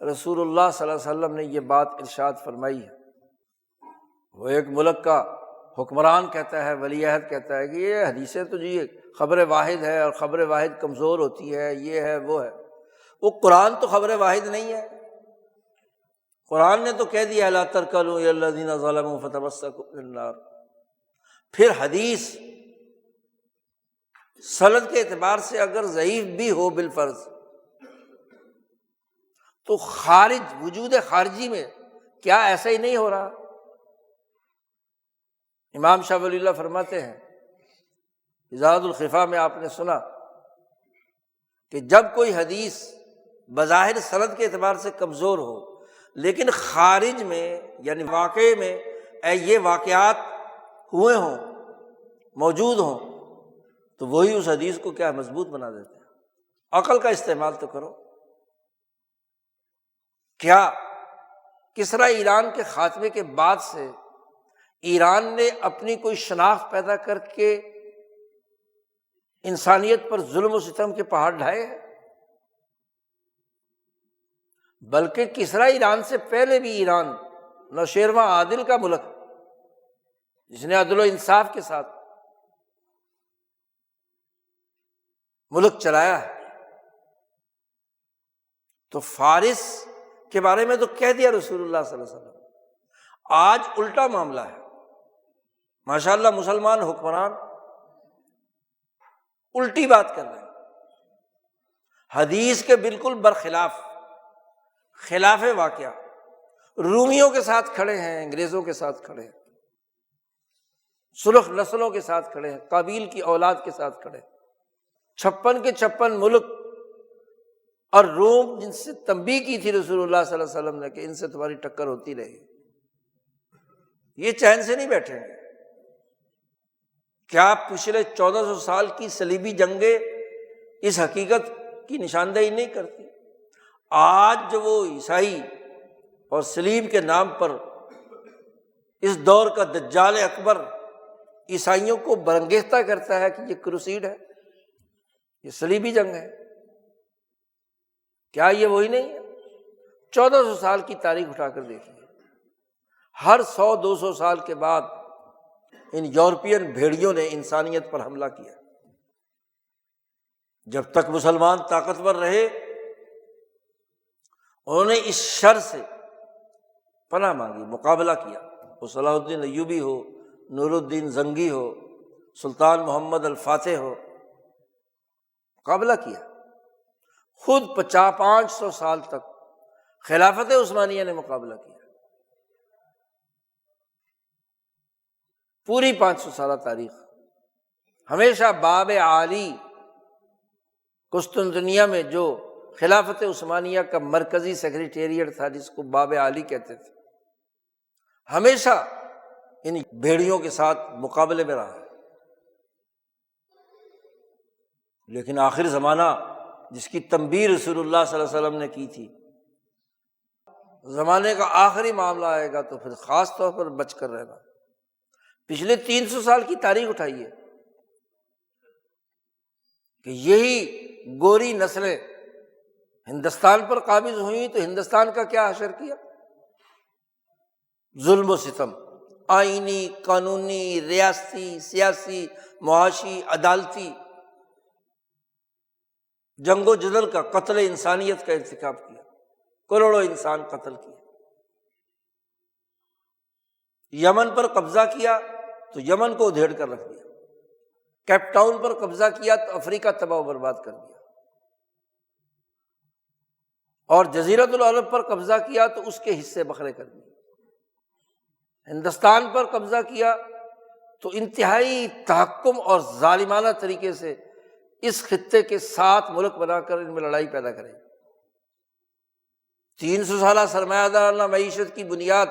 رسول اللہ صلی اللہ علیہ وسلم نے یہ بات ارشاد فرمائی ہے۔ وہ ایک ملک کا حکمران کہتا ہے، ولی عہد کہتا ہے کہ یہ حدیثیں تو جی خبر واحد ہے، اور خبر واحد کمزور ہوتی ہے، یہ ہے وہ ہے۔ وہ قرآن تو خبر واحد نہیں ہے، قرآن نے تو کہہ دیا لا ترکنوا الی الذین ظلموا فتمسکوا النار۔ پھر حدیث سند کے اعتبار سے اگر ضعیف بھی ہو بالفرض، تو خارج، وجود خارجی میں کیا ایسا ہی نہیں ہو رہا؟ امام شاہ ولی اللہ فرماتے ہیں، اظہار الخفا میں آپ نے سنا کہ جب کوئی حدیث بظاہر سند کے اعتبار سے کمزور ہو، لیکن خارج میں یعنی واقعے میں یہ واقعات ہوئے ہوں، موجود ہوں، تو وہی اس حدیث کو کیا مضبوط بنا دیتے ہیں۔ عقل کا استعمال تو کرو۔ کیا کسریٰ ایران کے خاتمے کے بعد سے ایران نے اپنی کوئی شناخت پیدا کر کے انسانیت پر ظلم و ستم کے پہاڑ ڈھائے ہیں، بلکہ کسریٰ ایران سے پہلے بھی ایران نوشیرواں عادل کا ملک ہے، جس نے عدل و انصاف کے ساتھ ملک چلایا ہے۔ تو فارس کے بارے میں تو کہہ دیا رسول اللہ صلی اللہ علیہ وسلم۔ آج الٹا معاملہ ہے، ماشاءاللہ مسلمان حکمران الٹی بات کر رہے ہیں، حدیث کے بالکل برخلاف، خلاف واقعہ، رومیوں کے ساتھ کھڑے ہیں، انگریزوں کے ساتھ کھڑے ہیں، سرخ نسلوں کے ساتھ کھڑے ہیں، قابیل کی اولاد کے ساتھ کھڑے ہیں، 56 کے 56 ملک اور روم جن سے تنبیہ کی تھی رسول اللہ صلی اللہ علیہ وسلم نے کہ ان سے تمہاری ٹکر ہوتی رہے گی، یہ چین سے نہیں بیٹھیں گے۔ کیا پچھلے 1400 سال کی صلیبی جنگیں اس حقیقت کی نشاندہی نہیں کرتی؟ آج جو وہ عیسائی اور صلیب کے نام پر اس دور کا دجال اکبر عیسائیوں کو برانگیختہ کرتا ہے کہ یہ کروسیڈ ہے، یہ صلیبی جنگ ہے، کیا یہ وہی نہیں ہے؟ 1400 سال کی تاریخ اٹھا کر دیکھیے، ہر 100-200 سال کے بعد ان یورپین بھیڑیوں نے انسانیت پر حملہ کیا۔ جب تک مسلمان طاقتور رہے انہوں نے اس شر سے پناہ مانگی، مقابلہ کیا، وہ صلاح الدین ایوبی ہو، نور الدین زنگی ہو، سلطان محمد الفاتح ہو، مقابلہ کیا۔ خود 500 سال تک خلافت عثمانیہ نے مقابلہ کیا، پوری 500 سالہ تاریخ ہمیشہ باب عالی قسطنطنیہ میں جو خلافت عثمانیہ کا مرکزی سیکریٹریٹ تھا جس کو باب عالی کہتے تھے، ہمیشہ ان بھیڑیوں کے ساتھ مقابلے میں رہا ہے۔ لیکن آخر زمانہ جس کی تنبیہ رسول اللہ صلی اللہ علیہ وسلم نے کی تھی، زمانے کا آخری معاملہ آئے گا تو پھر خاص طور پر بچ کر رہنا۔ پچھلے 300 سال کی تاریخ اٹھائیے کہ یہی گوری نسلیں ہندوستان پر قابض ہوئیں تو ہندوستان کا کیا حشر کیا؟ ظلم و ستم، آئینی، قانونی، ریاستی، سیاسی، معاشی، عدالتی، جنگ و جدل کا، قتل انسانیت کا ارتکاب کیا، کروڑوں انسان قتل کیے۔ یمن پر قبضہ کیا تو یمن کو ادھیڑ کر رکھ دیا، کیپ ٹاؤن پر قبضہ کیا تو افریقہ تباہ و برباد کر دیا، اور جزیرۃ العرب پر قبضہ کیا تو اس کے حصے بکھرے کر دیے۔ ہندوستان پر قبضہ کیا تو انتہائی تحکم اور ظالمانہ طریقے سے اس خطے کے 7 ملک بنا کر ان میں لڑائی پیدا کرے۔ 300 سالہ سرمایہ دارانہ معیشت کی بنیاد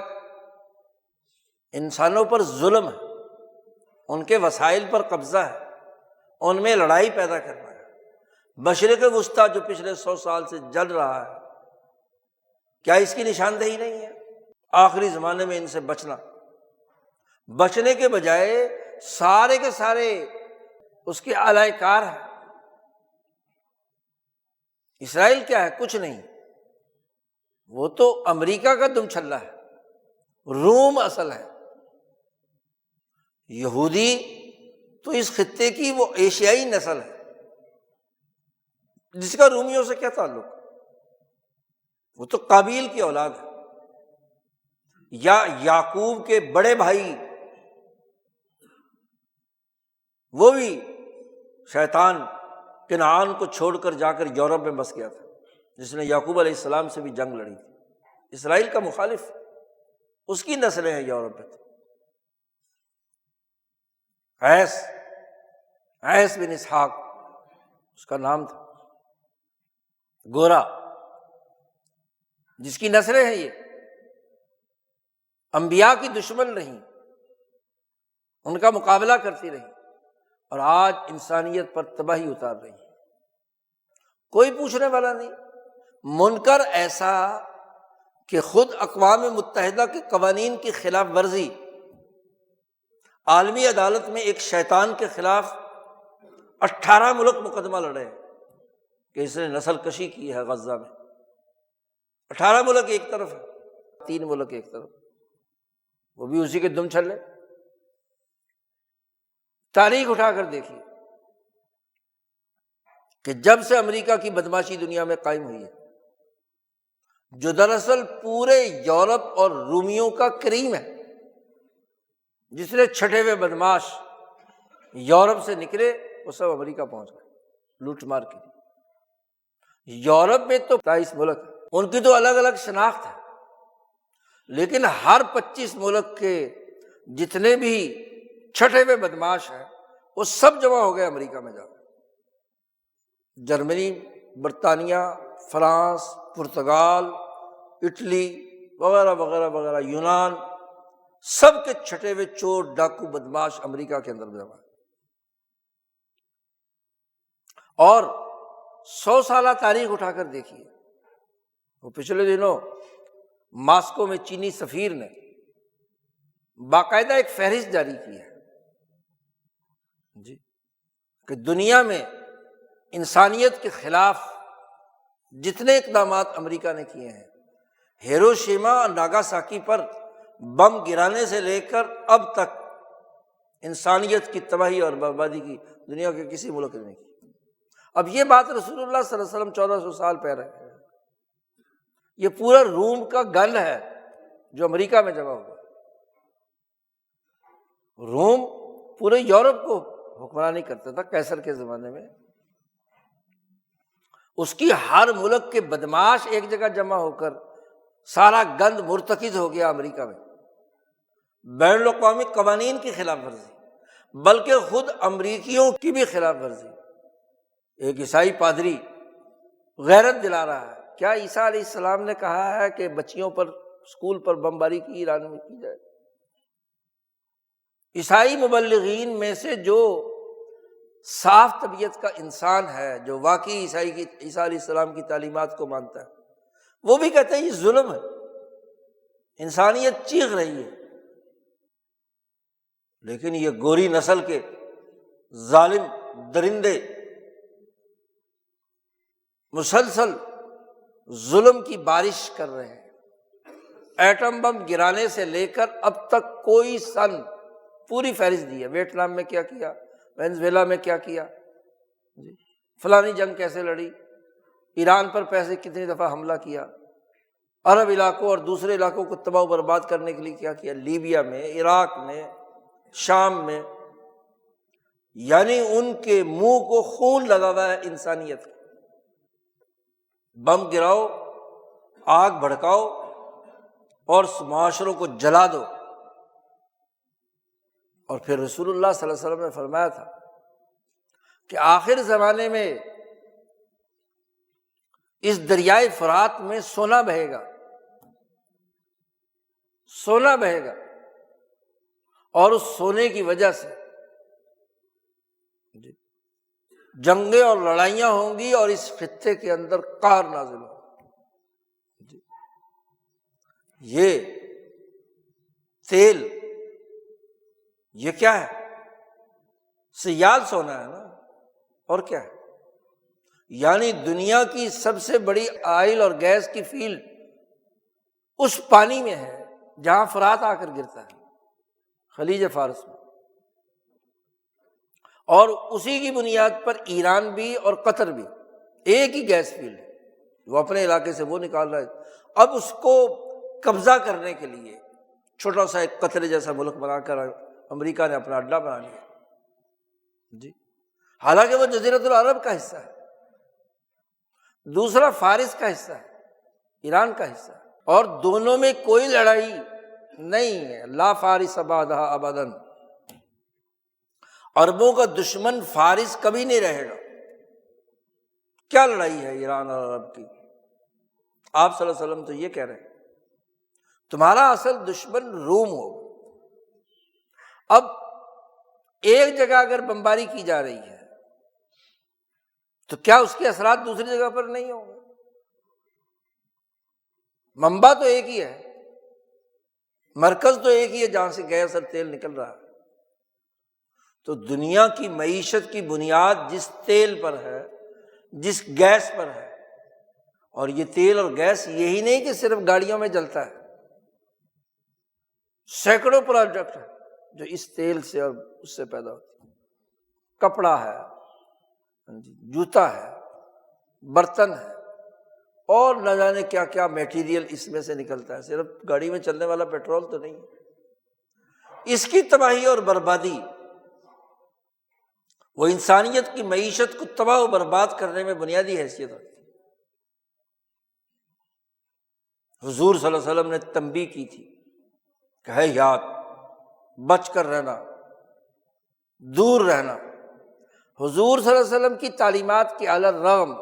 انسانوں پر ظلم ہے، ان کے وسائل پر قبضہ ہے، ان میں لڑائی پیدا کرنا ہے۔ مشرق وسطیٰ جو پچھلے 100 سال سے جل رہا ہے، کیا اس کی نشاندہی نہیں ہے؟ آخری زمانے میں ان سے بچنے کے بجائے سارے کے سارے اس کے اعلی کار ہیں۔ اسرائیل کیا ہے؟ کچھ نہیں، وہ تو امریکہ کا دم چھلا ہے، روم اصل ہے۔ یہودی تو اس خطے کی وہ ایشیائی نسل ہے جس کا رومیوں سے کیا تعلق؟ وہ تو قابیل کی اولاد ہے، یا یعقوب کے بڑے بھائی، وہ بھی شیطان کنعان کو چھوڑ کر جا کر یورپ میں بس گیا تھا، جس نے یعقوب علیہ السلام سے بھی جنگ لڑی تھی۔ اسرائیل کا مخالف، اس کی نسلیں ہیں یورپ میں۔ عیس بن اسحاق اس کا نام تھا، گورا، جس کی نسلیں ہیں یہ، انبیاء کی دشمن رہیں، ان کا مقابلہ کرتی رہی، اور آج انسانیت پر تباہی اتار رہی ہے۔ کوئی پوچھنے والا نہیں۔ منکر ایسا کہ خود اقوام متحدہ کے قوانین کی خلاف ورزی، عالمی عدالت میں ایک شیطان کے خلاف 18 ملک مقدمہ لڑے کہ اس نے نسل کشی کی ہے غزہ میں۔ 18 ملک ایک طرف ہے، 3 ملک ایک طرف، وہ بھی اسی کے دم چھلے۔ تاریخ اٹھا کر دیکھیے کہ جب سے امریکہ کی بدماشی دنیا میں قائم ہوئی ہے، جو دراصل پورے یورپ اور رومیوں کا کریم ہے، جس نے چھٹے ہوئے بدماش یورپ سے نکلے وہ سب امریکہ پہنچ گئے لوٹ مار کے۔ یورپ میں تو 23 ملک ہیں، ان کی تو الگ الگ شناخت ہے، لیکن ہر 25 ملک کے جتنے بھی چھٹے ہوئے بدماش ہیں وہ سب جمع ہو گئے امریکہ میں جا کے۔ جرمنی، برطانیہ، فرانس، پرتگال، اٹلی وغیرہ وغیرہ وغیرہ، یونان، سب کے چھٹے ہوئے چور ڈاکو بدماش امریکہ کے اندر جمع ہیں۔ اور 100 سالہ تاریخ اٹھا کر دیکھیے، وہ پچھلے دنوں ماسکو میں چینی سفیر نے باقاعدہ ایک فہرست جاری کی ہے جی، کہ دنیا میں انسانیت کے خلاف جتنے اقدامات امریکہ نے کیے ہیں، ہیروشیما اور ناگاساکی پر بم گرانے سے لے کر اب تک انسانیت کی تباہی اور بربادی کی دنیا کے کسی ملک نے نہیں کی۔ اب یہ بات رسول اللہ صلی اللہ علیہ وسلم 1400 سال پہلے ہے، یہ پورا روم کا گن ہے جو امریکہ میں جمع ہوا۔ روم پورے یورپ کو حکمرانی کرتا تھا قیصر کے زمانے میں، اس کی ہر ملک کے بدماش ایک جگہ جمع ہو کر سارا گند مرتکز ہو گیا امریکہ میں، بین الاقوامی قوانین کی خلاف ورزی، بلکہ خود امریکیوں کی بھی خلاف ورزی۔ ایک عیسائی پادری غیرت دلا رہا ہے، کیا عیسیٰ علیہ السلام نے کہا ہے کہ بچیوں پر اسکول پر بمباری کی ایران میں کی جائے؟ عیسائی مبلغین میں سے جو صاف طبیعت کا انسان ہے، جو واقعی عیسیٰ علیہ السلام کی تعلیمات کو مانتا ہے، وہ بھی کہتے ہیں یہ ظلم ہے، انسانیت چیخ رہی ہے، لیکن یہ گوری نسل کے ظالم درندے مسلسل ظلم کی بارش کر رہے ہیں۔ ایٹم بم گرانے سے لے کر اب تک کوئی سن پوری فہرست دی ہے، ویتنام میں کیا کیا، وینزویلا میں کیا کیا جی، فلانی جنگ کیسے لڑی، ایران پر پیسے کتنی دفعہ حملہ کیا، عرب علاقوں اور دوسرے علاقوں کو تباہ و برباد کرنے کے لیے کیا کیا، لیبیا میں، عراق میں، شام میں، یعنی ان کے منہ کو خون لگا ہوا ہے انسانیت کا۔ بم گراؤ، آگ بھڑکاؤ اور معاشروں کو جلا دو۔ اور پھر رسول اللہ صلی اللہ علیہ وسلم نے فرمایا تھا کہ آخر زمانے میں اس دریائے فرات میں سونا بہے گا، سونا بہے گا، اور اس سونے کی وجہ سے جنگیں اور لڑائیاں ہوں گی اور اس خطے کے اندر قہر نازل ہوگا۔ یہ تیل، یہ کیا ہے؟ سیال سونا ہے نا، اور کیا ہے؟ یعنی دنیا کی سب سے بڑی آئل اور گیس کی فیلڈ اس پانی میں ہے جہاں فرات آ کر گرتا ہے، خلیج فارس میں، اور اسی کی بنیاد پر ایران بھی اور قطر بھی ایک ہی گیس فیلڈ ہے، وہ اپنے علاقے سے وہ نکال رہا ہے۔ اب اس کو قبضہ کرنے کے لیے چھوٹا سا ایک قطر جیسا ملک بنا کر امریکہ نے اپنا اڈا بنا لیا جی، حالانکہ وہ جزیرۃ العرب کا حصہ ہے، دوسرا فارس کا حصہ ہے، ایران کا حصہ ہے، اور دونوں میں کوئی لڑائی نہیں ہے، لا فارس بعدھا ابداً، عربوں کا دشمن فارس کبھی نہیں رہے گا۔ کیا لڑائی ہے ایران اور عرب کی؟ آپ صلی اللہ علیہ وسلم تو یہ کہہ رہے ہیں تمہارا اصل دشمن روم ہوگا۔ اب ایک جگہ اگر بمباری کی جا رہی ہے تو کیا اس کے اثرات دوسری جگہ پر نہیں ہوں گے؟ منبع تو ایک ہی ہے، مرکز تو ایک ہی ہے جہاں سے گیس اور تیل نکل رہا ہے۔ تو دنیا کی معیشت کی بنیاد جس تیل پر ہے، جس گیس پر ہے، اور یہ تیل اور گیس یہی نہیں کہ صرف گاڑیوں میں جلتا ہے، سینکڑوں پروڈکٹ ہیں جو اس تیل سے اور اس سے پیدا ہوتے ہیں۔ کپڑا ہے، جوتا ہے، برتن ہے، اور نہ جانے کیا کیا میٹیریل اس میں سے نکلتا ہے، صرف گاڑی میں چلنے والا پیٹرول تو نہیں۔ اس کی تباہی اور بربادی، وہ انسانیت کی معیشت کو تباہ و برباد کرنے میں بنیادی حیثیت رکھتی ہے۔ حضور صلی اللہ علیہ وسلم نے تنبیہ کی تھی کہ ہے یاد، بچ کر رہنا، دور رہنا۔ حضور صلی اللہ علیہ وسلم کی تعلیمات کے علی الرغم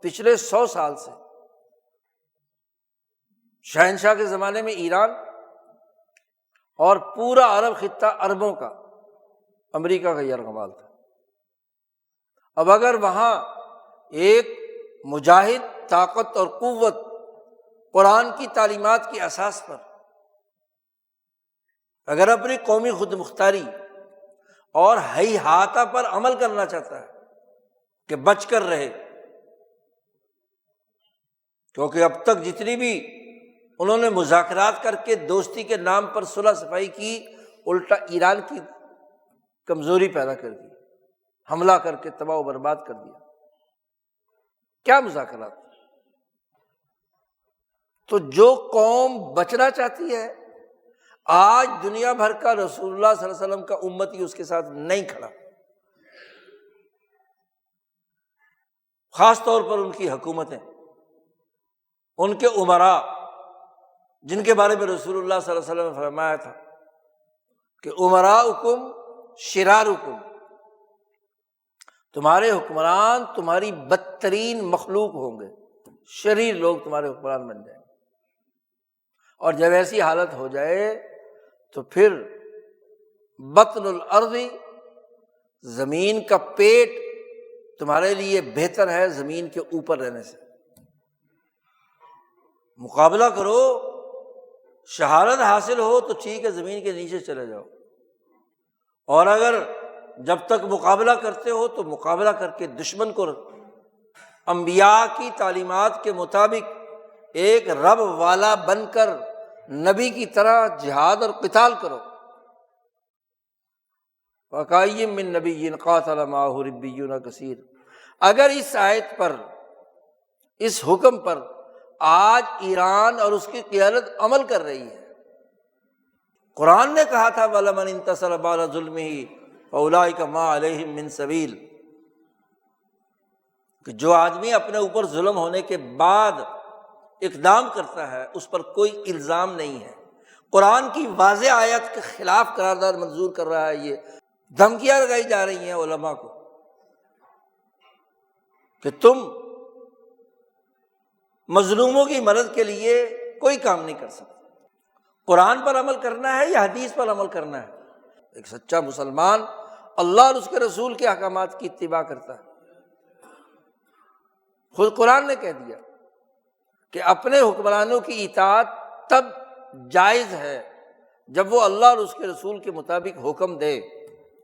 پچھلے 100 سال سے شہنشاہ کے زمانے میں ایران اور پورا عرب خطہ عربوں کا، امریکہ کا یرغمال تھا۔ اب اگر وہاں ایک مجاہد طاقت اور قوت قرآن کی تعلیمات کی اساس پر اگر اپنی قومی خود مختاری اور ہیہاتہ پر عمل کرنا چاہتا ہے کہ بچ کر رہے، کیونکہ اب تک جتنی بھی انہوں نے مذاکرات کر کے دوستی کے نام پر صلح صفائی کی، الٹا ایران کی کمزوری پیدا کر دی، حملہ کر کے تباہ و برباد کر دیا۔ کیا مذاکرات؟ تو جو قوم بچنا چاہتی ہے، آج دنیا بھر کا رسول اللہ صلی اللہ علیہ وسلم کا امتی اس کے ساتھ نہیں کھڑا، خاص طور پر ان کی حکومتیں، ان کے امراء، جن کے بارے میں رسول اللہ صلی اللہ علیہ وسلم نے فرمایا تھا کہ امراؤکم شرارکم، تمہارے حکمران تمہاری بدترین مخلوق ہوں گے، شریر لوگ تمہارے حکمران بن جائیں گے۔ اور جب ایسی حالت ہو جائے تو پھر بطن الارض، زمین کا پیٹ تمہارے لیے بہتر ہے زمین کے اوپر رہنے سے۔ مقابلہ کرو، شہادت حاصل ہو تو ٹھیک ہے، زمین کے نیچے چلے جاؤ، اور اگر جب تک مقابلہ کرتے ہو تو مقابلہ کر کے دشمن کو انبیاء کی تعلیمات کے مطابق ایک رب والا بن کر نبی کی طرح جہاد اور قتال کرو۔ وَكَأَيٍّ مِّن نَبِيٍّ قَاتَلَ مَعَهُ رِبِّيُّونَ كَثِيرٌ۔ اگر اس آیت پر، اس حکم پر آج ایران اور اس کی قیادت عمل کر رہی ہے، قرآن نے کہا تھا وَلَمَنِ انتَصَرَ بَعْدَ ظُلْمِهِ فَأُولَٰئِكَ مَا عَلَيْهِم مِّن سَبِيلٍ، کہ جو آدمی اپنے اوپر ظلم ہونے کے بعد اقدام کرتا ہے اس پر کوئی الزام نہیں ہے۔ قرآن کی واضح آیت کے خلاف قرارداد منظور کر رہا ہے، یہ دھمکیاں لگائی جا رہی ہیں علماء کو کہ تم مظلوموں کی مدد کے لیے کوئی کام نہیں کر سکتے۔ قرآن پر عمل کرنا ہے یا حدیث پر عمل کرنا ہے؟ ایک سچا مسلمان اللہ اور اس کے رسول کے احکامات کی اتباع کرتا ہے۔ خود قرآن نے کہہ دیا کہ اپنے حکمرانوں کی اطاعت تب جائز ہے جب وہ اللہ اور اس کے رسول کے مطابق حکم دے۔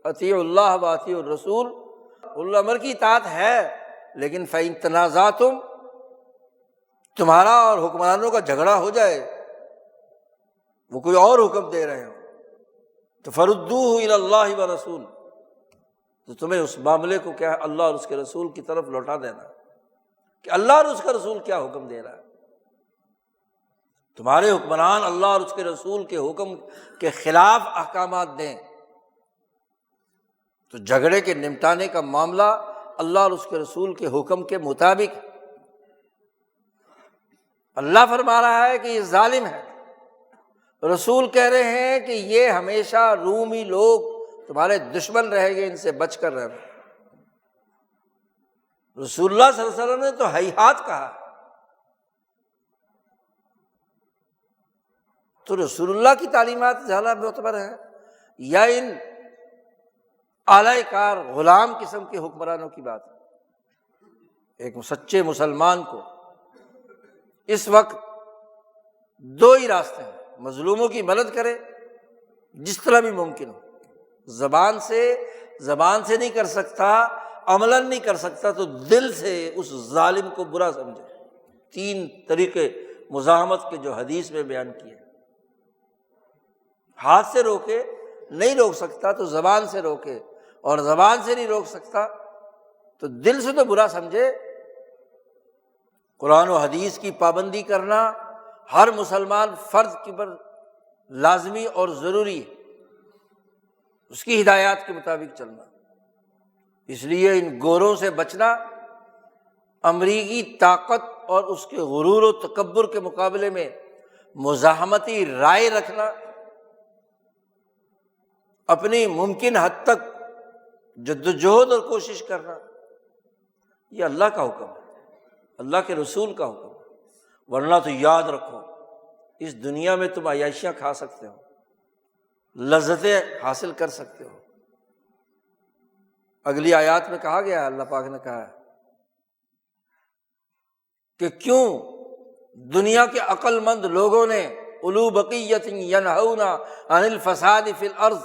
اطیعوا اللہ و اطیعوا الرسول، اولو الامر کی اطاعت ہے، لیکن فَإِن تَنَازَعْتُمْ، تمہارا اور حکمرانوں کا جھگڑا ہو جائے، وہ کوئی اور حکم دے رہے ہو، تو فَرُدُّوهُ إِلَى اللَّهِ وَرَسُولِهِ، تو تمہیں اس معاملے کو کیا ہے اللہ اور اس کے رسول کی طرف لوٹا دینا کہ اللہ اور اس کا رسول کیا حکم دے رہا ہے۔ تمہارے حکمران اللہ اور اس کے رسول کے حکم کے خلاف احکامات دیں تو جھگڑے کے نمٹانے کا معاملہ اللہ اور اس کے رسول کے حکم کے مطابق۔ اللہ فرما رہا ہے کہ یہ ظالم ہے، رسول کہہ رہے ہیں کہ یہ ہمیشہ رومی لوگ تمہارے دشمن رہیں گے، ان سے بچ کر رہنا۔ رسول اللہ صلی اللہ علیہ وسلم نے تو ہیہات کہا، تو رسول اللہ کی تعلیمات زیادہ معتبر ہے یا ان اعلی کار غلام قسم کے حکمرانوں کی بات؟ ایک سچے مسلمان کو اس وقت دو ہی راستے ہیں، مظلوموں کی مدد کرے جس طرح بھی ممکن ہو، زبان سے زبان سے نہیں کر سکتا، عملاً نہیں کر سکتا، تو دل سے اس ظالم کو برا سمجھے۔ 3 طریقے مزاحمت کے جو حدیث میں بیان کیے، ہاتھ سے روکے، نہیں روک سکتا تو زبان سے روکے، اور زبان سے نہیں روک سکتا تو دل سے تو برا سمجھے۔ قرآن و حدیث کی پابندی کرنا ہر مسلمان فرض کی پر لازمی اور ضروری ہے، اس کی ہدایات کے مطابق چلنا۔ اس لیے ان گوروں سے بچنا، امریکی طاقت اور اس کے غرور و تکبر کے مقابلے میں مزاحمتی رائے رکھنا، اپنی ممکن حد تک جدوجہد اور کوشش کرنا، یہ اللہ کا حکم ہے، اللہ کے رسول کا حکم ہے۔ ورنہ تو یاد رکھو، اس دنیا میں تم عیاشیاں کھا سکتے ہو، لذتیں حاصل کر سکتے ہو۔ اگلی آیات میں کہا گیا ہے، اللہ پاک نے کہا ہے کہ کیوں دنیا کے عقل مند لوگوں نے اولو بقیۃ ینہون عن الفساد فی الارض،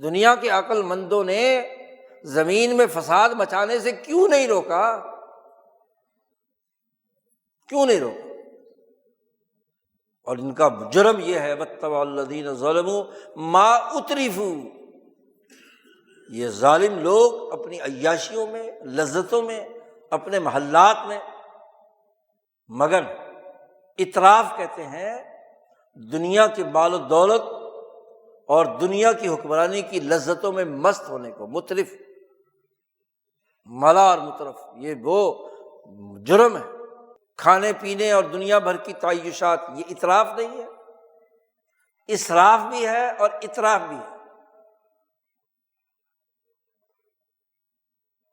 دنیا کے عقل مندوں نے زمین میں فساد مچانے سے کیوں نہیں روکا؟ کیوں نہیں روکا؟ اور ان کا جرم یہ ہے واتبعوا الذین ظلموا ما اترفوا، یہ ظالم لوگ اپنی عیاشیوں میں، لذتوں میں، اپنے محلات میں مگن، اتراف کہتے ہیں دنیا کے مال و دولت اور دنیا کی حکمرانی کی لذتوں میں مست ہونے کو، مترف، ملا اور مترف، یہ وہ جرم ہے۔ کھانے پینے اور دنیا بھر کی تعیشات، یہ اتراف نہیں ہے، اسراف بھی ہے اور اتراف بھی ہے۔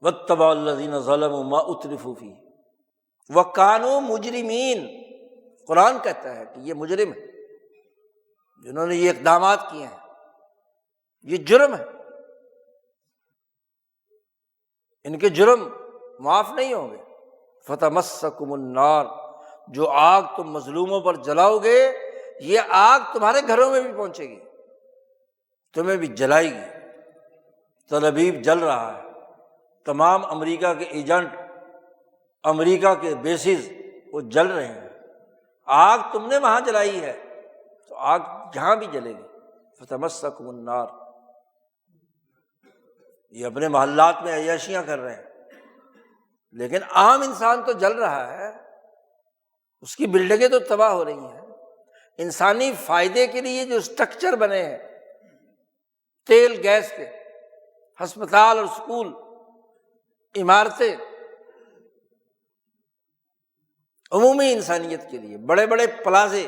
واتبعوا الذین ظلموا ما اترفوا فیہ وکانوا مجرمین، قرآن کہتا ہے کہ یہ مجرم ہے، جنہوں نے یہ اقدامات کیے ہیں، یہ جرم ہے، ان کے جرم معاف نہیں ہوں گے۔ فتمسکم النار، جو آگ تم مظلوموں پر جلاؤ گے، یہ آگ تمہارے گھروں میں بھی پہنچے گی، تمہیں بھی جلائے گی۔ تل ابیب جل رہا ہے، تمام امریکہ کے ایجنٹ، امریکہ کے بیسز وہ جل رہے ہیں، آگ تم نے وہاں جلائی ہے تو آگ یہاں بھی جلے گی۔ فتمسکم النار، یہ اپنے محلات میں عیاشیاں کر رہے ہیں، لیکن عام انسان تو جل رہا ہے، اس کی بلڈنگیں تو تباہ ہو رہی ہیں۔ انسانی فائدے کے لیے جو اسٹرکچر بنے ہیں تیل گیس کے، ہسپتال اور اسکول، عمارتیں، عمومی انسانیت کے لیے بڑے بڑے پلازے،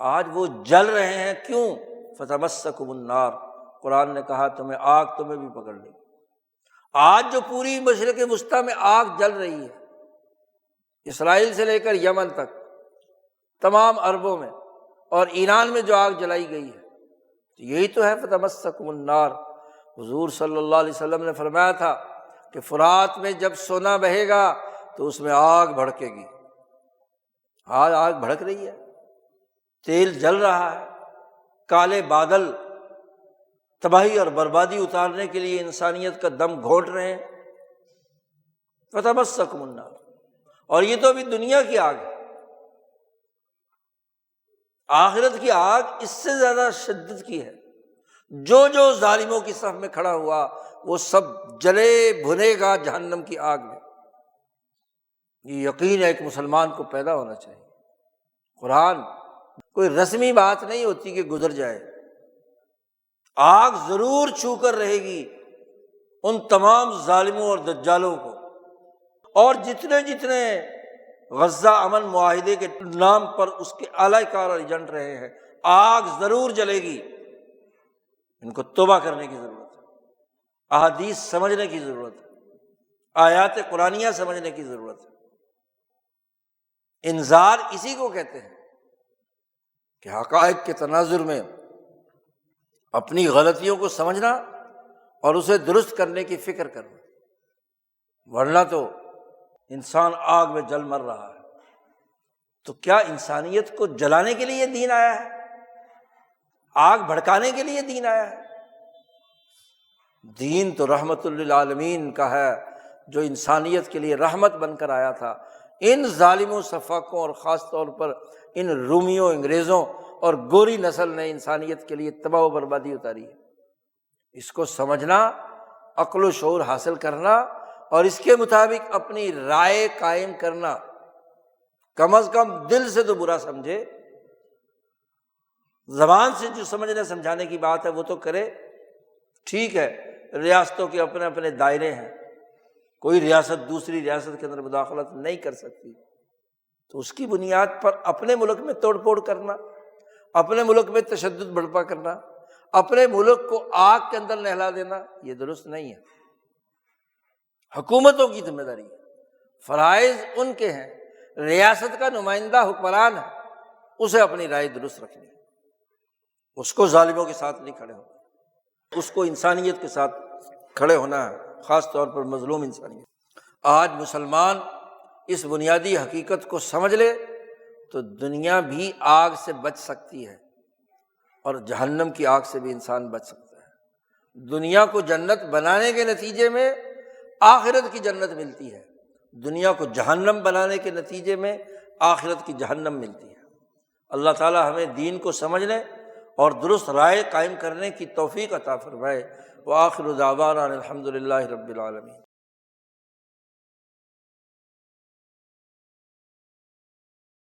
آج وہ جل رہے ہیں۔ کیوں؟ فتمسکم النار، قرآن نے کہا تمہیں آگ تمہیں بھی پکڑ لے گی۔ آج جو پوری مشرق وسطیٰ میں آگ جل رہی ہے، اسرائیل سے لے کر یمن تک تمام عربوں میں، اور ایران میں جو آگ جلائی گئی ہے، تو یہی تو ہے فتمسکم النار۔ حضور صلی اللہ علیہ وسلم نے فرمایا تھا کہ فرات میں جب سونا بہے گا تو اس میں آگ بھڑکے گی۔ آج آگ بھڑک رہی ہے، تیل جل رہا ہے، کالے بادل تباہی اور بربادی اتارنے کے لیے انسانیت کا دم گھونٹ رہے ہیں۔ فتمسکم النار، اور یہ تو ابھی دنیا کی آگ ہے، آخرت کی آگ اس سے زیادہ شدت کی ہے۔ جو جو ظالموں کی صف میں کھڑا ہوا وہ سب جلے بھنے گا جہنم کی آگ میں۔ یہ یقین ہے ایک مسلمان کو پیدا ہونا چاہیے۔ قرآن کوئی رسمی بات نہیں ہوتی کہ گزر جائے، آگ ضرور چھو کر رہے گی ان تمام ظالموں اور دجالوں کو، اور جتنے جتنے غزہ امن معاہدے کے نام پر اس کے اعلی کار اور ایجنٹ رہے ہیں، آگ ضرور جلے گی۔ ان کو توبہ کرنے کی ضرورت ہے، احادیث سمجھنے کی ضرورت ہے، آیات قرآنیہ سمجھنے کی ضرورت ہے۔ انذار اسی کو کہتے ہیں کہ حقائق کے تناظر میں اپنی غلطیوں کو سمجھنا اور اسے درست کرنے کی فکر کرنا، ورنہ تو انسان آگ میں جل مر رہا ہے۔ تو کیا انسانیت کو جلانے کے لیے دین آیا ہے؟ آگ بھڑکانے کے لیے دین آیا ہے؟ دین تو رحمت للعالمین کا ہے، جو انسانیت کے لیے رحمت بن کر آیا تھا۔ ان ظالموں سفاکوں اور خاص طور پر ان رومیوں، انگریزوں اور گوری نسل نے انسانیت کے لیے تباہ و بربادی اتاری ہے۔ اس کو سمجھنا، عقل و شعور حاصل کرنا اور اس کے مطابق اپنی رائے قائم کرنا، کم از کم دل سے تو برا سمجھے، زبان سے جو سمجھنے سمجھانے کی بات ہے وہ تو کرے۔ ٹھیک ہے، ریاستوں کے اپنے اپنے دائرے ہیں، کوئی ریاست دوسری ریاست کے اندر مداخلت نہیں کر سکتی، تو اس کی بنیاد پر اپنے ملک میں توڑ پھوڑ کرنا، اپنے ملک میں تشدد برپا کرنا، اپنے ملک کو آگ کے اندر نہلا دینا، یہ درست نہیں ہے۔ حکومتوں کی ذمہ داری ہے، فرائض ان کے ہیں، ریاست کا نمائندہ حکمران ہے، اسے اپنی رائے درست رکھنی ہے، اس کو ظالموں کے ساتھ نہیں کھڑے ہونا، اس کو انسانیت کے ساتھ کھڑے ہونا ہے، خاص طور پر مظلوم انسانیت۔ آج مسلمان اس بنیادی حقیقت کو سمجھ لے تو دنیا بھی آگ سے بچ سکتی ہے اور جہنم کی آگ سے بھی انسان بچ سکتا ہے۔ دنیا کو جنت بنانے کے نتیجے میں آخرت کی جنت ملتی ہے، دنیا کو جہنم بنانے کے نتیجے میں آخرت کی جہنم ملتی ہے۔ اللہ تعالی ہمیں دین کو سمجھنے اور درست رائے قائم کرنے کی توفیق عطا فرمائے۔ وآخر دعوانا الحمد للہ رب العالمین۔